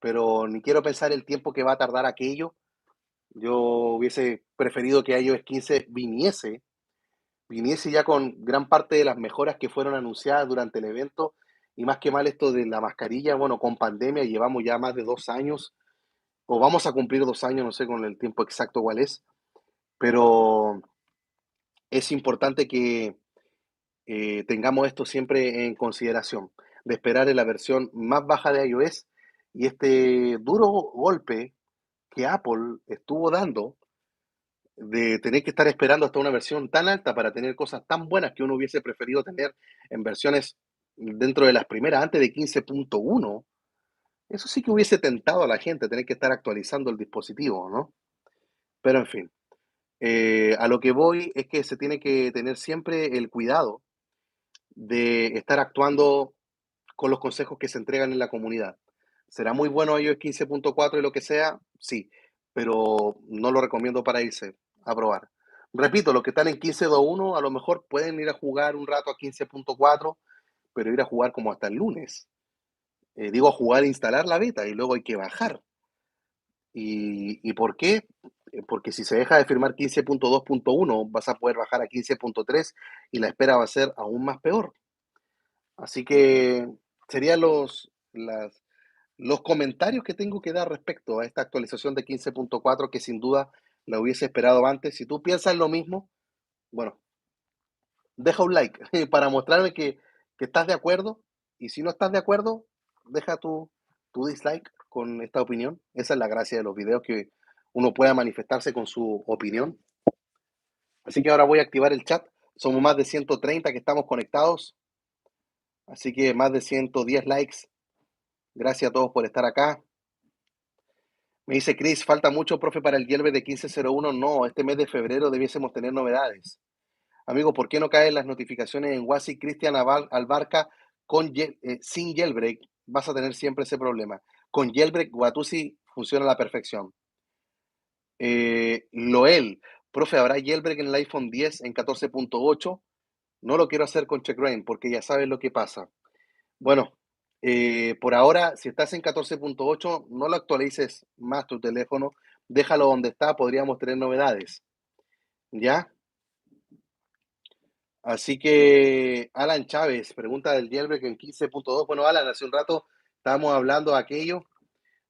Pero ni quiero pensar el tiempo que va a tardar aquello. Yo hubiese preferido que iOS 15 viniese ya con gran parte de las mejoras que fueron anunciadas durante el evento. Y más que mal esto de la mascarilla, bueno, con pandemia llevamos ya más de 2 años, o vamos a cumplir 2 años, no sé con el tiempo exacto cuál es, pero es importante que tengamos esto siempre en consideración, de esperar en la versión más baja de iOS, y este duro golpe que Apple estuvo dando de tener que estar esperando hasta una versión tan alta para tener cosas tan buenas que uno hubiese preferido tener en versiones dentro de las primeras, antes de 15.1, eso sí que hubiese tentado a la gente tener que estar actualizando el dispositivo, ¿no? Pero en fin, a lo que voy es que se tiene que tener siempre el cuidado de estar actuando con los consejos que se entregan en la comunidad. ¿Será muy bueno iOS 15.4 y lo que sea? Sí, pero no lo recomiendo para irse a probar. Repito, los que están en 15.2.1 a lo mejor pueden ir a jugar un rato a 15.4, pero ir a jugar como hasta el lunes. Digo, a jugar e instalar la beta y luego hay que bajar. ¿Y por qué? Porque si se deja de firmar 15.2.1, vas a poder bajar a 15.3 y la espera va a ser aún más peor. Así que serían los comentarios que tengo que dar respecto a esta actualización de 15.4, que sin duda la hubiese esperado antes. Si tú piensas lo mismo, bueno, deja un like para mostrarme que estás de acuerdo. Y si no estás de acuerdo, deja tu dislike con esta opinión. Esa es la gracia de los videos, que uno pueda manifestarse con su opinión. Así que ahora voy a activar el chat. Somos más de 130 que estamos conectados. Así que más de 110 likes. Gracias a todos por estar acá. Me dice Chris, falta mucho, profe, para el Yelve de 1501. No, este mes de febrero debiésemos tener novedades. Amigo, ¿por qué no caen las notificaciones en WhatsApp Cristian Albarca sin jailbreak? Vas a tener siempre ese problema. Con jailbreak, Watusi funciona a la perfección. Loel, profe, ¿habrá jailbreak en el iPhone 10 en 14.8? No lo quiero hacer con Checkbrain porque ya sabes lo que pasa. Bueno, por ahora, si estás en 14.8, no lo actualices más tu teléfono, déjalo donde está, podríamos tener novedades. ¿Ya? Así que Alan Chávez, pregunta del jailbreak en 15.2. Bueno, Alan, hace un rato estábamos hablando de aquello.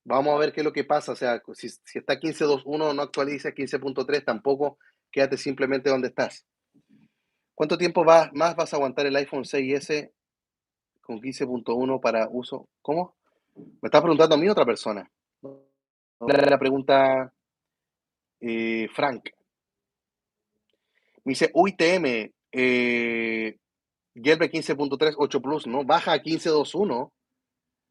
Vamos a ver qué es lo que pasa. O sea, si está 15.2.1, no actualices 15.3 tampoco. Quédate simplemente donde estás. ¿Cuánto tiempo más vas a aguantar el iPhone 6S con 15.1 para uso? ¿Cómo? Me está preguntando a mí otra persona. La pregunta Frank. Me dice, UITM, Gelbe 15.3, 8 Plus, ¿no? Baja a 15.2.1.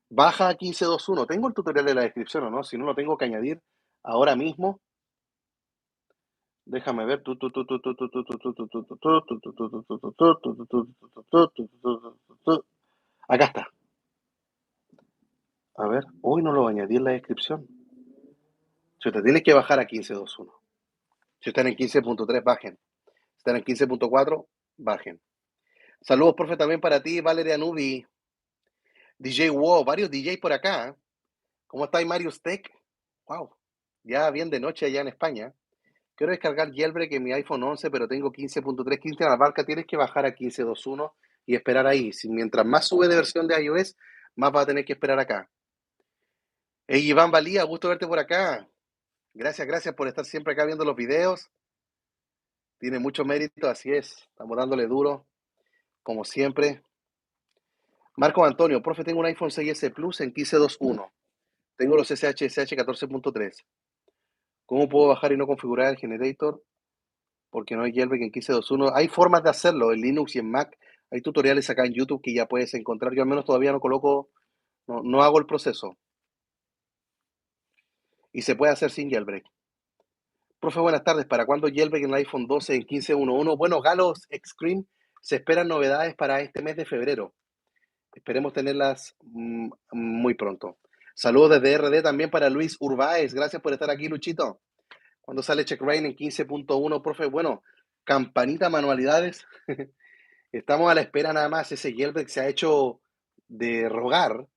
Baja a 15.2.1. Tengo el tutorial de la descripción, ¿o no? Si no, lo tengo que añadir ahora mismo. Déjame ver. Acá está. A ver, hoy no lo añadí en la descripción. Si te tienes que bajar a 15.2.1. Si están en 15.3, bajen. Si están en 15.4, bajen. Saludos, profe, también para ti, Valeria Nubi, DJ Wow, varios DJs por acá. ¿Cómo estáis, Marius Tech? Wow, ya bien de noche allá en España. Quiero descargar Jailbreak en mi iPhone 11, pero tengo 15.3. 15 a la barca, tienes que bajar a 15.2.1 y esperar ahí. Si mientras más sube de versión de iOS, más va a tener que esperar acá. Hey, Iván Valía, gusto verte por acá. Gracias por estar siempre acá viendo los videos. Tiene mucho mérito, así es. Estamos dándole duro, como siempre. Marco Antonio, profe, tengo un iPhone 6S Plus en 15.2.1. Tengo los SSH 14.3. ¿Cómo puedo bajar y no configurar el generator? Porque no hay jailbreak en 15.2.1. Hay formas de hacerlo en Linux y en Mac. Hay tutoriales acá en YouTube que ya puedes encontrar. Yo al menos todavía no coloco, no hago el proceso. Y se puede hacer sin jailbreak. Profe, buenas tardes. ¿Para cuándo jailbreak en el iPhone 12 en 15.1.1? Bueno, Galos Xcream, se esperan novedades para este mes de febrero. Esperemos tenerlas muy pronto. Saludos desde RD también para Luis Urbáez. Gracias por estar aquí, Luchito. Cuando sale Checkbrain en 15.1, profe, bueno, campanita manualidades. Estamos a la espera nada más. Ese jailbreak se ha hecho de rogar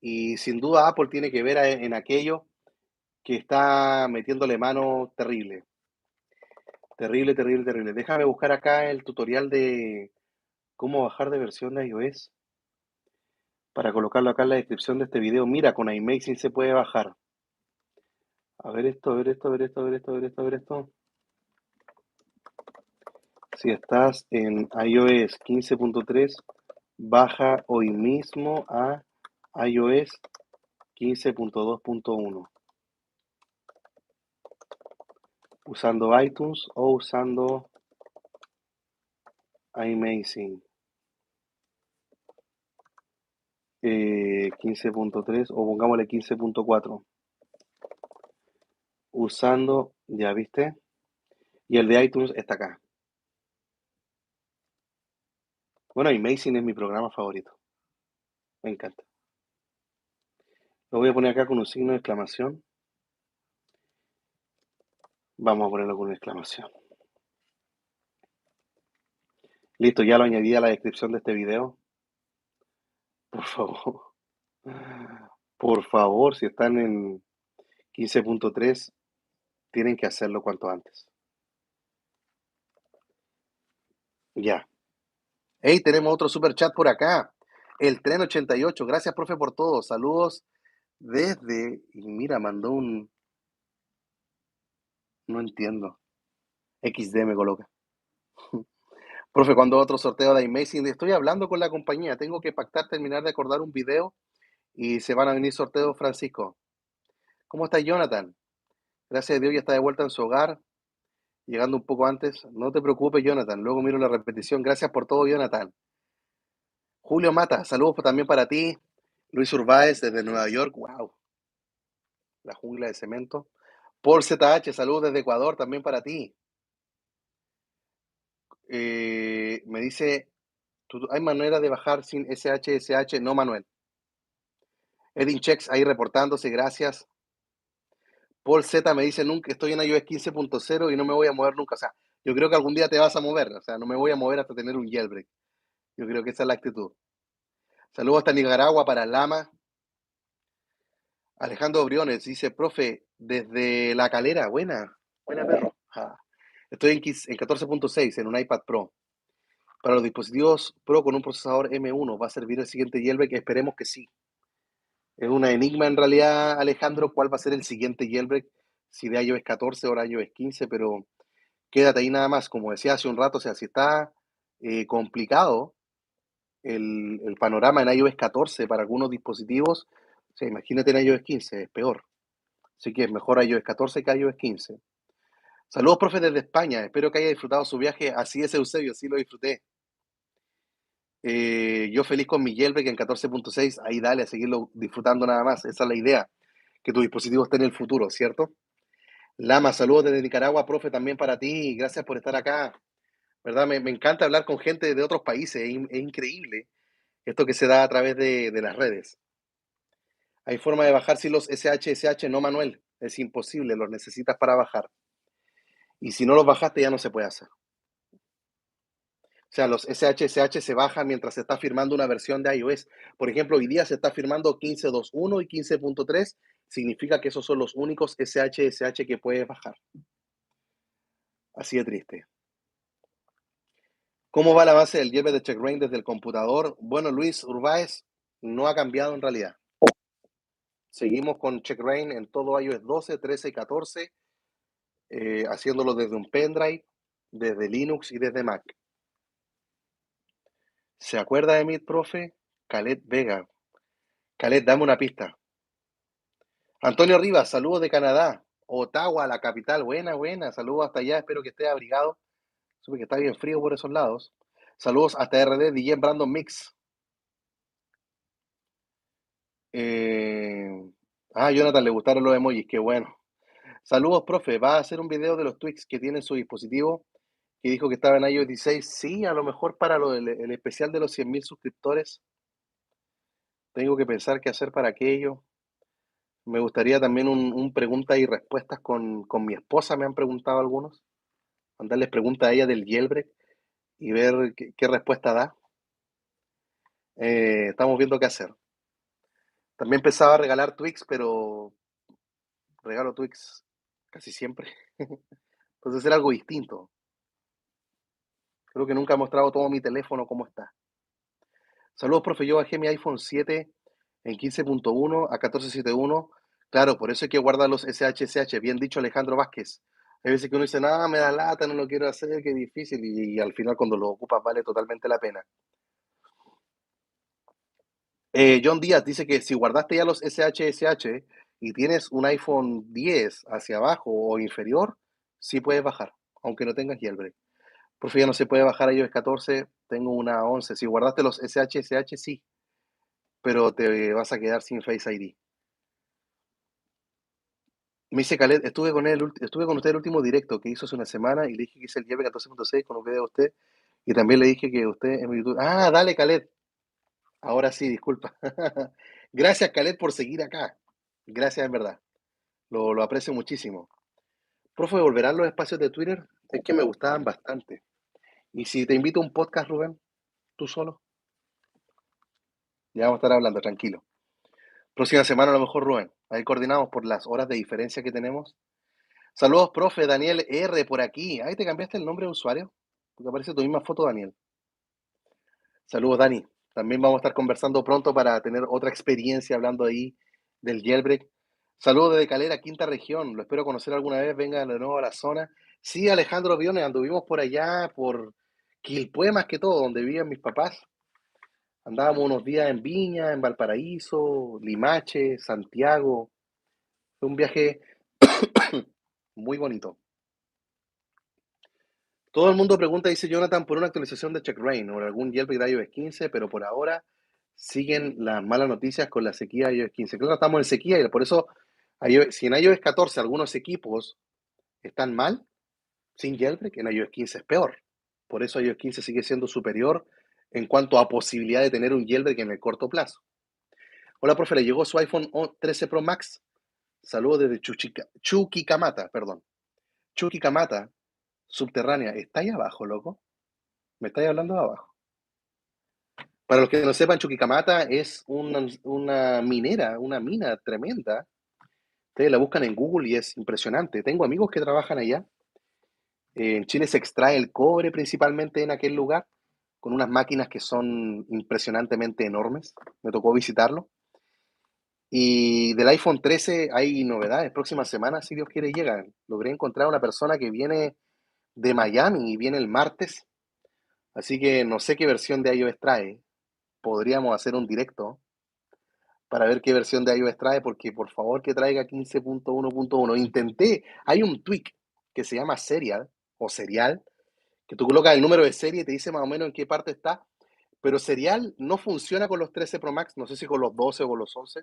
y sin duda Apple tiene que ver en aquello que está metiéndole mano terrible. Terrible. Déjame buscar acá el tutorial de cómo bajar de versión de iOS para colocarlo acá en la descripción de este video. Mira, con iMazing se puede bajar. A ver esto, a ver esto, a ver esto, a ver esto, a ver esto, a ver esto. Si estás en iOS 15.3, baja hoy mismo a iOS 15.2.1 usando iTunes o usando iMazing 15.3 o pongámosle 15.4 usando, ya viste, y el de iTunes está acá. Bueno, iMazing es mi programa favorito, me encanta. Lo voy a poner acá con un signo de exclamación. Vamos a ponerlo con una exclamación. Listo, ya lo añadí a la descripción de este video. Por favor. Por favor, si están en 15.3, tienen que hacerlo cuanto antes. Ya. Hey, tenemos otro super chat por acá. El Tren 88. Gracias, profe, por todo. Saludos desde. Y mira, mandó un. No entiendo. XD me coloca. Profe, cuando otro sorteo de iMazing, estoy hablando con la compañía. Tengo que pactar, terminar de acordar un video y se van a venir sorteos, Francisco. ¿Cómo está Jonathan? Gracias a Dios ya está de vuelta en su hogar. llegando un poco antes. No te preocupes, Jonathan. Luego miro la repetición. Gracias por todo, Jonathan. Julio Mata, saludos también para ti. Luis Urbáez desde Nueva York. Wow, la jungla de cemento. Paul ZH, saludos desde Ecuador también para ti. Me dice, ¿hay manera de bajar sin SH? No, Manuel. Edin Checks ahí reportándose, gracias. Paul Z me dice, nunca estoy en iOS 15.0 y no me voy a mover nunca. O sea, yo creo que algún día te vas a mover. O sea, no me voy a mover hasta tener un jailbreak. Yo creo que esa es la actitud. Saludos hasta Nicaragua para Lama. Alejandro Briones dice, profe, desde La Calera, buena perro. Estoy en 14.6 en un iPad Pro. Para los dispositivos Pro con un procesador M1, ¿va a servir el siguiente jailbreak? Esperemos que sí. Es una enigma en realidad, Alejandro, cuál va a ser el siguiente jailbreak, si de iOS 14 o de iOS 15, pero quédate ahí nada más. Como decía hace un rato, o sea, si está complicado el panorama en iOS 14 para algunos dispositivos, o sea, imagínate en iOS 15, es peor. Así que es mejor iOS 14 que iOS 15. Saludos, profe, desde España. Espero que haya disfrutado su viaje. Así es, Eusebio, sí lo disfruté. Yo feliz con mi jailbreak en 14.6. Ahí dale, a seguirlo disfrutando nada más. Esa es la idea, que tu dispositivo esté en el futuro, ¿cierto? Lama, saludos desde Nicaragua, profe, también para ti. Gracias por estar acá. ¿Verdad? Me encanta hablar con gente de otros países. Es increíble esto que se da a través de las redes. Hay forma de bajar si los SH, no, Manuel. Es imposible, los necesitas para bajar. Y si no los bajaste, ya no se puede hacer. O sea, los SH se bajan mientras se está firmando una versión de iOS. Por ejemplo, hoy día se está firmando 15.2.1 y 15.3. Significa que esos son los únicos SH que puedes bajar. Así de triste. ¿Cómo va el avance del jailbreak de CheckRain desde el computador? Bueno, Luis Urbáez, no ha cambiado en realidad. Seguimos con CheckRain en todo iOS 12, 13 y 14, haciéndolo desde un pendrive, desde Linux y desde Mac. ¿Se acuerda de mí, profe? Khaled Vega. Khaled, dame una pista. Antonio Rivas, saludos de Canadá. Ottawa, la capital. Buena. Saludos hasta allá. Espero que esté abrigado. Supe que está bien frío por esos lados. Saludos hasta RD, DJ Brandon Mix. Jonathan, le gustaron los emojis. Qué bueno. Saludos, profe. ¿Va a hacer un video de los tweaks que tiene en su dispositivo? Que dijo que estaba en iOS 16. Sí, a lo mejor para el especial de los 100.000 suscriptores. Tengo que pensar qué hacer para aquello. Me gustaría también un preguntas y respuestas con mi esposa, me han preguntado algunos. Mandarles preguntas a ella del jailbreak y ver qué respuesta da. Estamos viendo qué hacer. También pensaba regalar Twix, pero regalo Twix casi siempre. Entonces hacer algo distinto. Creo que nunca he mostrado todo mi teléfono cómo está. Saludos, profe. Yo bajé mi iPhone 7 en 15.1 a 14.7.1. Claro, por eso hay que guardar los SH. Bien dicho, Alejandro Vázquez. Hay veces que uno dice, nada, me da lata, no lo quiero hacer, qué difícil. Y al final, cuando lo ocupas, vale totalmente la pena. John Díaz dice que si guardaste ya los SH y tienes un iPhone 10 hacia abajo o inferior, sí puedes bajar, aunque no tengas jailbreak. Profe, ya no se puede bajar a iOS 14, tengo una 11. Si guardaste los SH, sí, pero te vas a quedar sin Face ID. Me dice Khaled, estuve con usted el último directo que hizo hace una semana y le dije que hice el jailbreak 14.6 con un video de usted y también le dije que usted en mi YouTube. Dale, Khaled. Ahora sí, disculpa. Gracias, Khaled, por seguir acá. Gracias, en verdad. Lo aprecio muchísimo. Profe, ¿volverán los espacios de Twitter? Es que me gustaban bastante. Y si te invito a un podcast, Rubén, tú solo, ya vamos a estar hablando, tranquilo. Próxima semana a lo mejor, Rubén. Ahí coordinamos por las horas de diferencia que tenemos. Saludos, profe, Daniel R. por aquí. Ahí te cambiaste el nombre de usuario, porque aparece tu misma foto, Daniel. Saludos, Dani. También vamos a estar conversando pronto para tener otra experiencia hablando ahí del jailbreak. Saludos desde Calera, quinta región. Lo espero conocer alguna vez. Venga de nuevo a la zona. Sí, Alejandro Biones, anduvimos por allá, por Quilpué más que todo, donde vivían mis papás. Andábamos unos días en Viña, en Valparaíso, Limache, Santiago. Fue un viaje muy bonito. Todo el mundo pregunta, dice Jonathan, por una actualización de CheckRain o algún jailbreak de iOS 15, pero por ahora siguen las malas noticias con la sequía de iOS 15. Claro, estamos en sequía y por eso, si en iOS 14 algunos equipos están mal, sin jailbreak, en iOS 15 es peor. Por eso iOS 15 sigue siendo superior en cuanto a posibilidad de tener un jailbreak en el corto plazo. Hola, profe, ¿le llegó su iPhone 13 Pro Max? Saludos desde Chuquicamata, perdón. Chuquicamata, subterránea. ¿Está ahí abajo, loco? ¿Me estáis hablando de abajo? Para los que no sepan, Chuquicamata es una minera, una mina tremenda. Ustedes la buscan en Google y es impresionante. Tengo amigos que trabajan allá. En Chile se extrae el cobre principalmente en aquel lugar, con unas máquinas que son impresionantemente enormes. Me tocó visitarlo. Y del iPhone 13 hay novedades. Próximas semanas, si Dios quiere, llegan. Logré encontrar a una persona que viene de Miami y viene el martes. Así que no sé qué versión de iOS trae. Podríamos hacer un directo para ver qué versión de iOS trae, porque por favor que traiga 15.1.1. Intenté, hay un tweak que se llama Serial o Serial, que tú colocas el número de serie y te dice más o menos en qué parte está, pero Serial no funciona con los 13 Pro Max, no sé si con los 12 o con los 11,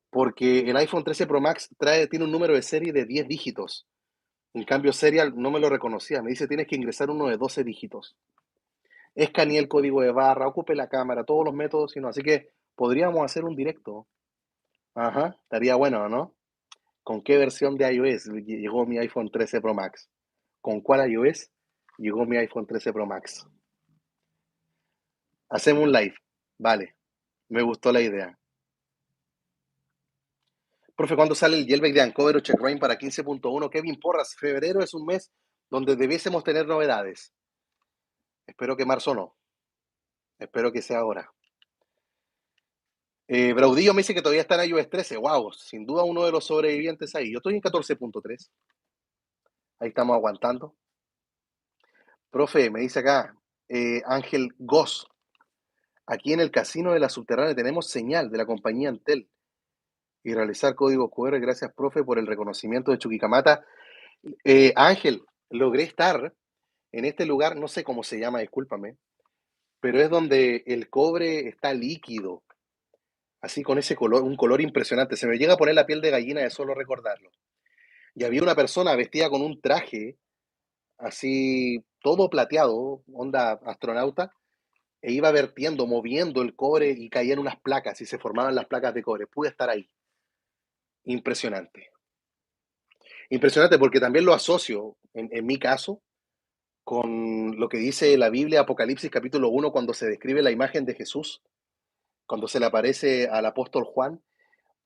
porque el iPhone 13 Pro Max tiene un número de serie de 10 dígitos. En cambio, Serial no me lo reconocía, me dice tienes que ingresar uno de 12 dígitos. Escaneé el código de barra, ocupe la cámara, todos los métodos, sino, así que podríamos hacer un directo. Ajá, estaría bueno, ¿no? ¿Con qué versión de iOS llegó mi iPhone 13 Pro Max? ¿Con cuál iOS llegó mi iPhone 13 Pro Max? Hacemos un live. Vale, me gustó la idea. Profe, ¿cuándo sale el jailbreak de Ancover o CheckRain para 15.1? Kevin Porras, febrero es un mes donde debiésemos tener novedades. Espero que marzo no. Espero que sea ahora. Braudillo me dice que todavía está en iOS 13. Wow, sin duda uno de los sobrevivientes ahí. Yo estoy en 14.3. Ahí estamos aguantando. Profe, me dice acá Ángel Goss. Aquí en el casino de la Subterránea tenemos señal de la compañía Antel y realizar código QR. Gracias, profe, por el reconocimiento de Chuquicamata. Ángel, logré estar en este lugar, no sé cómo se llama, discúlpame, pero es donde el cobre está líquido, así con ese color, un color impresionante. Se me llega a poner la piel de gallina de solo recordarlo. Y había una persona vestida con un traje así, todo plateado, onda astronauta, e iba vertiendo, moviendo el cobre y caían unas placas y se formaban las placas de cobre. Pude estar ahí. Impresionante. Impresionante porque también lo asocio, en mi caso, con lo que dice la Biblia, Apocalipsis capítulo 1, cuando se describe la imagen de Jesús, cuando se le aparece al apóstol Juan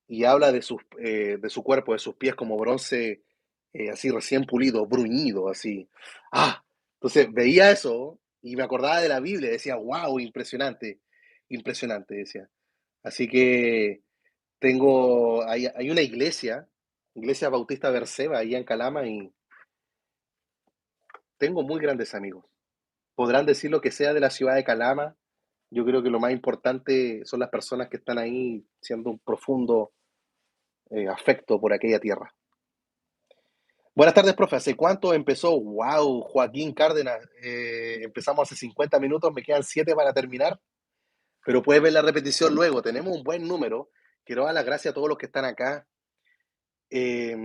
y habla de su cuerpo, de sus pies como bronce, así recién pulido, bruñido, así. Ah, entonces veía eso y me acordaba de la Biblia, decía, wow, impresionante, impresionante, decía. Así que hay una iglesia Bautista Berseba, ahí en Calama, y tengo muy grandes amigos. Podrán decir lo que sea de la ciudad de Calama. Yo creo que lo más importante son las personas que están ahí siendo un profundo afecto por aquella tierra. Buenas tardes, profe. ¿Hace cuánto empezó? Wow, Joaquín Cárdenas. Empezamos hace 50 minutos, me quedan 7 para terminar, pero puedes ver la repetición luego. Tenemos un buen número. Quiero dar las gracias a todos los que están acá. Eh,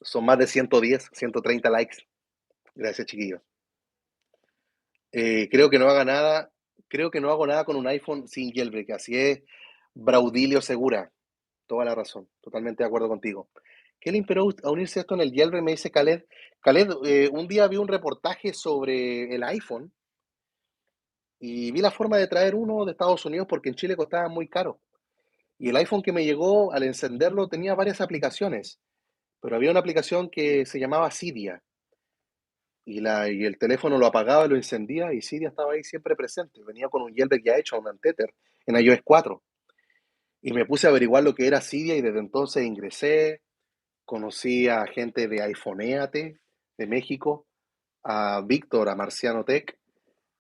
Son más de 110, 130 likes. Gracias, chiquillos. Creo que no haga nada, creo que no hago nada con un iPhone sin jailbreak. Así es, Braudilio Segura. Toda la razón. Totalmente de acuerdo contigo. ¿Qué le inspiró a unirse a esto en el jailbreak? Me dice Khaled. Khaled, un día vi un reportaje sobre el iPhone y vi la forma de traer uno de Estados Unidos porque en Chile costaba muy caro. Y el iPhone que me llegó, al encenderlo, tenía varias aplicaciones, pero había una aplicación que se llamaba Cydia. Y el teléfono lo apagaba y lo encendía y Cydia estaba ahí siempre presente. Venía con un jailbreak ya hecho, un Untether, en iOS 4. Y me puse a averiguar lo que era Cydia y desde entonces ingresé, conocí a gente de iPhoneate de México, a Víctor, a Marciano Tech,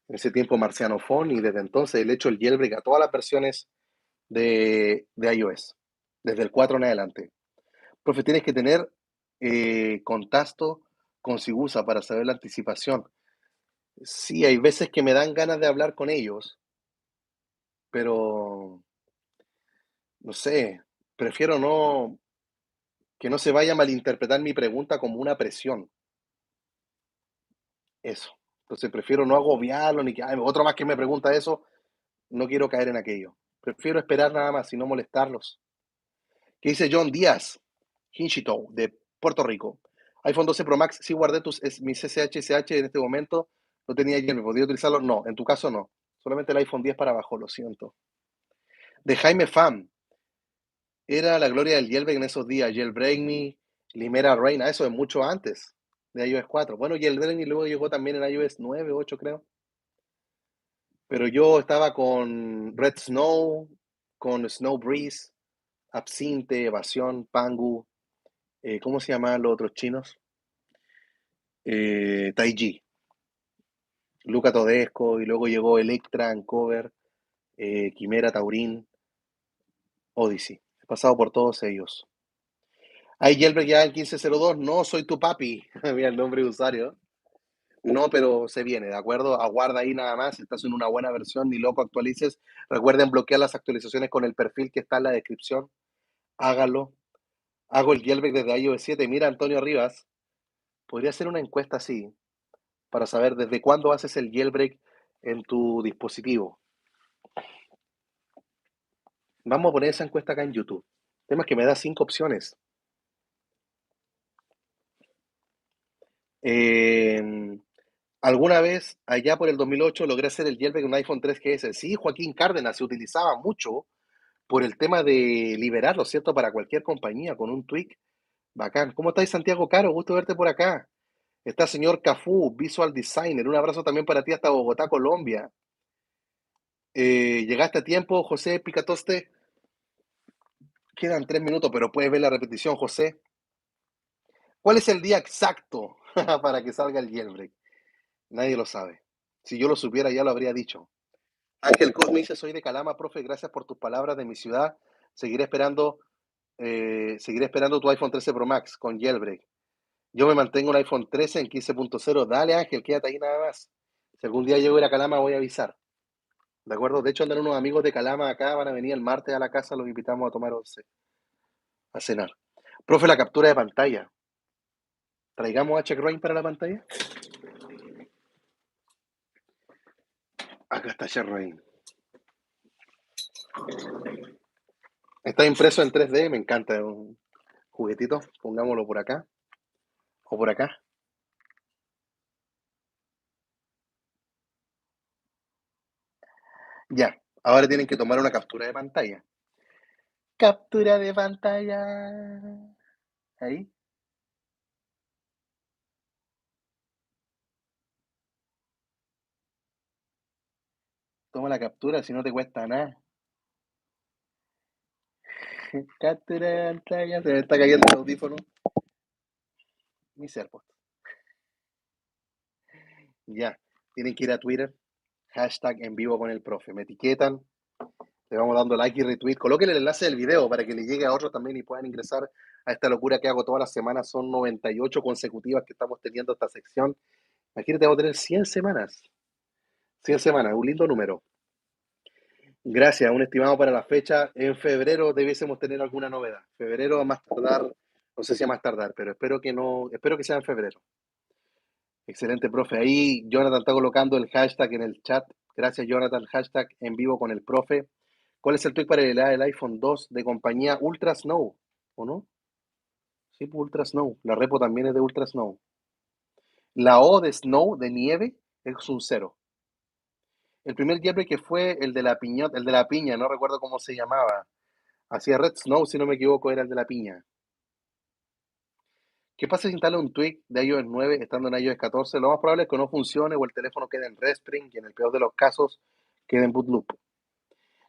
en ese tiempo Marciano Phone, y desde entonces le he hecho el jailbreak a todas las versiones de iOS, desde el 4 en adelante. Profe, tienes que tener contacto con Sigusa para saber la anticipación. Sí, hay veces que me dan ganas de hablar con ellos, pero no sé, prefiero no que no se vaya a malinterpretar mi pregunta como una presión, eso. Entonces prefiero no agobiarlo ni que "Ay, otro más que me pregunta eso, no quiero caer en aquello. Prefiero esperar nada más y no molestarlos. ¿Qué dice John Díaz? Hinchito, de Puerto Rico. iPhone 12 Pro Max, sí guardé mis SHSH en este momento. No tenía ayer, ¿me podía utilizarlo? No, en tu caso no. Solamente el iPhone 10 para abajo, lo siento. De Jaime Fam. Era la gloria del jailbreak en esos días. Jailbreak Me, Limera Reina, eso es mucho antes de iOS 4. Bueno, Jailbreak Me luego llegó también en iOS 9, 8 creo. Pero yo estaba con Red Snow, con Snow Breeze, Absinte, Evasión, Pangu, ¿cómo se llamaban los otros chinos? Taiji, Luca Todesco, y luego llegó Electra, Cover, Quimera, Taurín, Odyssey. He pasado por todos ellos. Hay jailbreak ya en 15.02, no soy tu papi, mira el nombre de usuario. No, pero se viene, ¿de acuerdo? Aguarda ahí nada más, estás en una buena versión, ni loco actualices. Recuerden bloquear las actualizaciones con el perfil que está en la descripción. Hágalo. Hago el jailbreak desde iOS 7. Mira, Antonio Rivas, podría hacer una encuesta así para saber desde cuándo haces el jailbreak en tu dispositivo. Vamos a poner esa encuesta acá en YouTube. El tema es que me da 5 opciones. Eh, Alguna vez, allá por el 2008, logré hacer el jailbreak en un iPhone 3GS. Sí, Joaquín Cárdenas se utilizaba mucho por el tema de liberarlo, ¿cierto? Para cualquier compañía con un tweak. Bacán. ¿Cómo estáis, Santiago Caro? Gusto verte por acá. Está señor Cafú, Visual Designer. Un abrazo también para ti hasta Bogotá, Colombia. Llegaste a tiempo, José Picatoste. Quedan 3 minutos, pero puedes ver la repetición, José. ¿Cuál es el día exacto para que salga el jailbreak? Nadie lo sabe. Si yo lo supiera, ya lo habría dicho. Ángel Cosme dice, soy de Calama, profe, gracias por tus palabras de mi ciudad. Seguiré esperando, seguiré esperando tu iPhone 13 Pro Max con jailbreak. Yo me mantengo en iPhone 13 en 15.0. Dale, Ángel, quédate ahí nada más. Si algún día llego a ir a Calama, voy a avisar. ¿De acuerdo? De hecho, andan unos amigos de Calama acá, van a venir el martes a la casa, los invitamos a tomar once, a cenar. Profe, la captura de pantalla. ¿Traigamos a Checkrain para la pantalla? Acá está Checkrain. Está impreso en 3D, me encanta. Es un juguetito. Pongámoslo por acá o por acá. Ya. Ahora tienen que tomar una captura de pantalla. Captura de pantalla. Ahí. Toma la captura si no te cuesta nada. Captura de pantalla. Se me está cayendo el audífono. Ni se ha puesto. Ya. Tienen que ir a Twitter. Hashtag en vivo con el profe. Me etiquetan. Le vamos dando like y retweet. Coloquen el enlace del video para que le llegue a otros también y puedan ingresar a esta locura que hago todas las semanas. Son 98 consecutivas que estamos teniendo esta sección. Imagínate, vamos a tener 100 semanas. 100 semanas, un lindo número. Gracias, un estimado para la fecha. En febrero debiésemos tener alguna novedad. Febrero a más tardar, no sé si a más tardar, pero espero que sea en febrero. Excelente, profe. Ahí Jonathan está colocando el hashtag en el chat. Gracias, Jonathan. Hashtag en vivo con el profe. ¿Cuál es el tweet para el iPhone 2 de compañía Ultra Snow? ¿O no? Sí, pues Ultra Snow. La repo también es de Ultra Snow. La O de Snow, de nieve, es un cero. El primer jailbreak que fue el de la piñota, el de la piña, no recuerdo cómo se llamaba. Hacía Red Snow, si no me equivoco, era el de la piña. ¿Qué pasa si instala un tweak de iOS 9 estando en iOS 14? Lo más probable es que no funcione o el teléfono quede en Respring y en el peor de los casos quede en bootloop.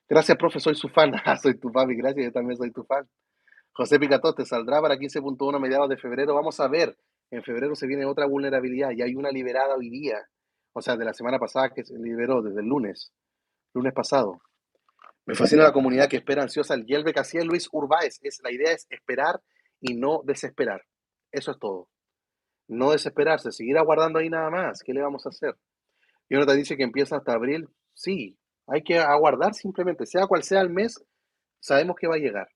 Gracias, profe, soy su fan. Soy tu papi, gracias, yo también soy tu fan. José Picatoste, saldrá para 15.1 a mediados de febrero. Vamos a ver, en febrero se viene otra vulnerabilidad y hay una liberada hoy día. O sea, de la semana pasada que se liberó desde el lunes pasado. Me fascina la comunidad que espera ansiosa el jailbreak. Así es Luis Urbáez. La idea es esperar y no desesperar. Eso es todo. No desesperarse, seguir aguardando ahí nada más. ¿Qué le vamos a hacer? Jonathan dice que empieza hasta abril. Sí, hay que aguardar simplemente, sea cual sea el mes, sabemos que va a llegar.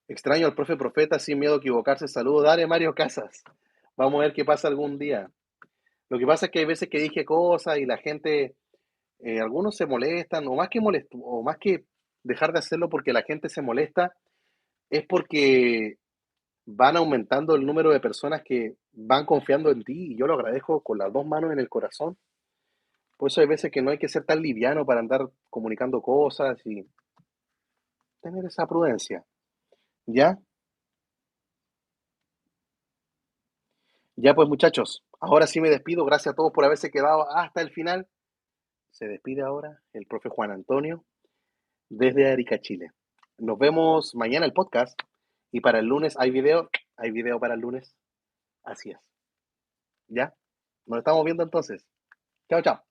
Extraño al profe Profeta sin miedo a equivocarse. Saludos, dale Mario Casas. Vamos a ver qué pasa algún día. Lo que pasa es que hay veces que dije cosas y la gente, algunos se molestan, o más que dejar de hacerlo porque la gente se molesta, es porque van aumentando el número de personas que van confiando en ti y yo lo agradezco con las dos manos en el corazón. Por eso hay veces que no hay que ser tan liviano para andar comunicando cosas y tener esa prudencia. ¿Ya? Ya pues muchachos, ahora sí me despido. Gracias a todos por haberse quedado hasta el final. Se despide ahora el profe Juan Antonio desde Arica, Chile. Nos vemos mañana el podcast y para el lunes hay video para el lunes. Así es. ¿Ya? Nos estamos viendo entonces. Chao, chao.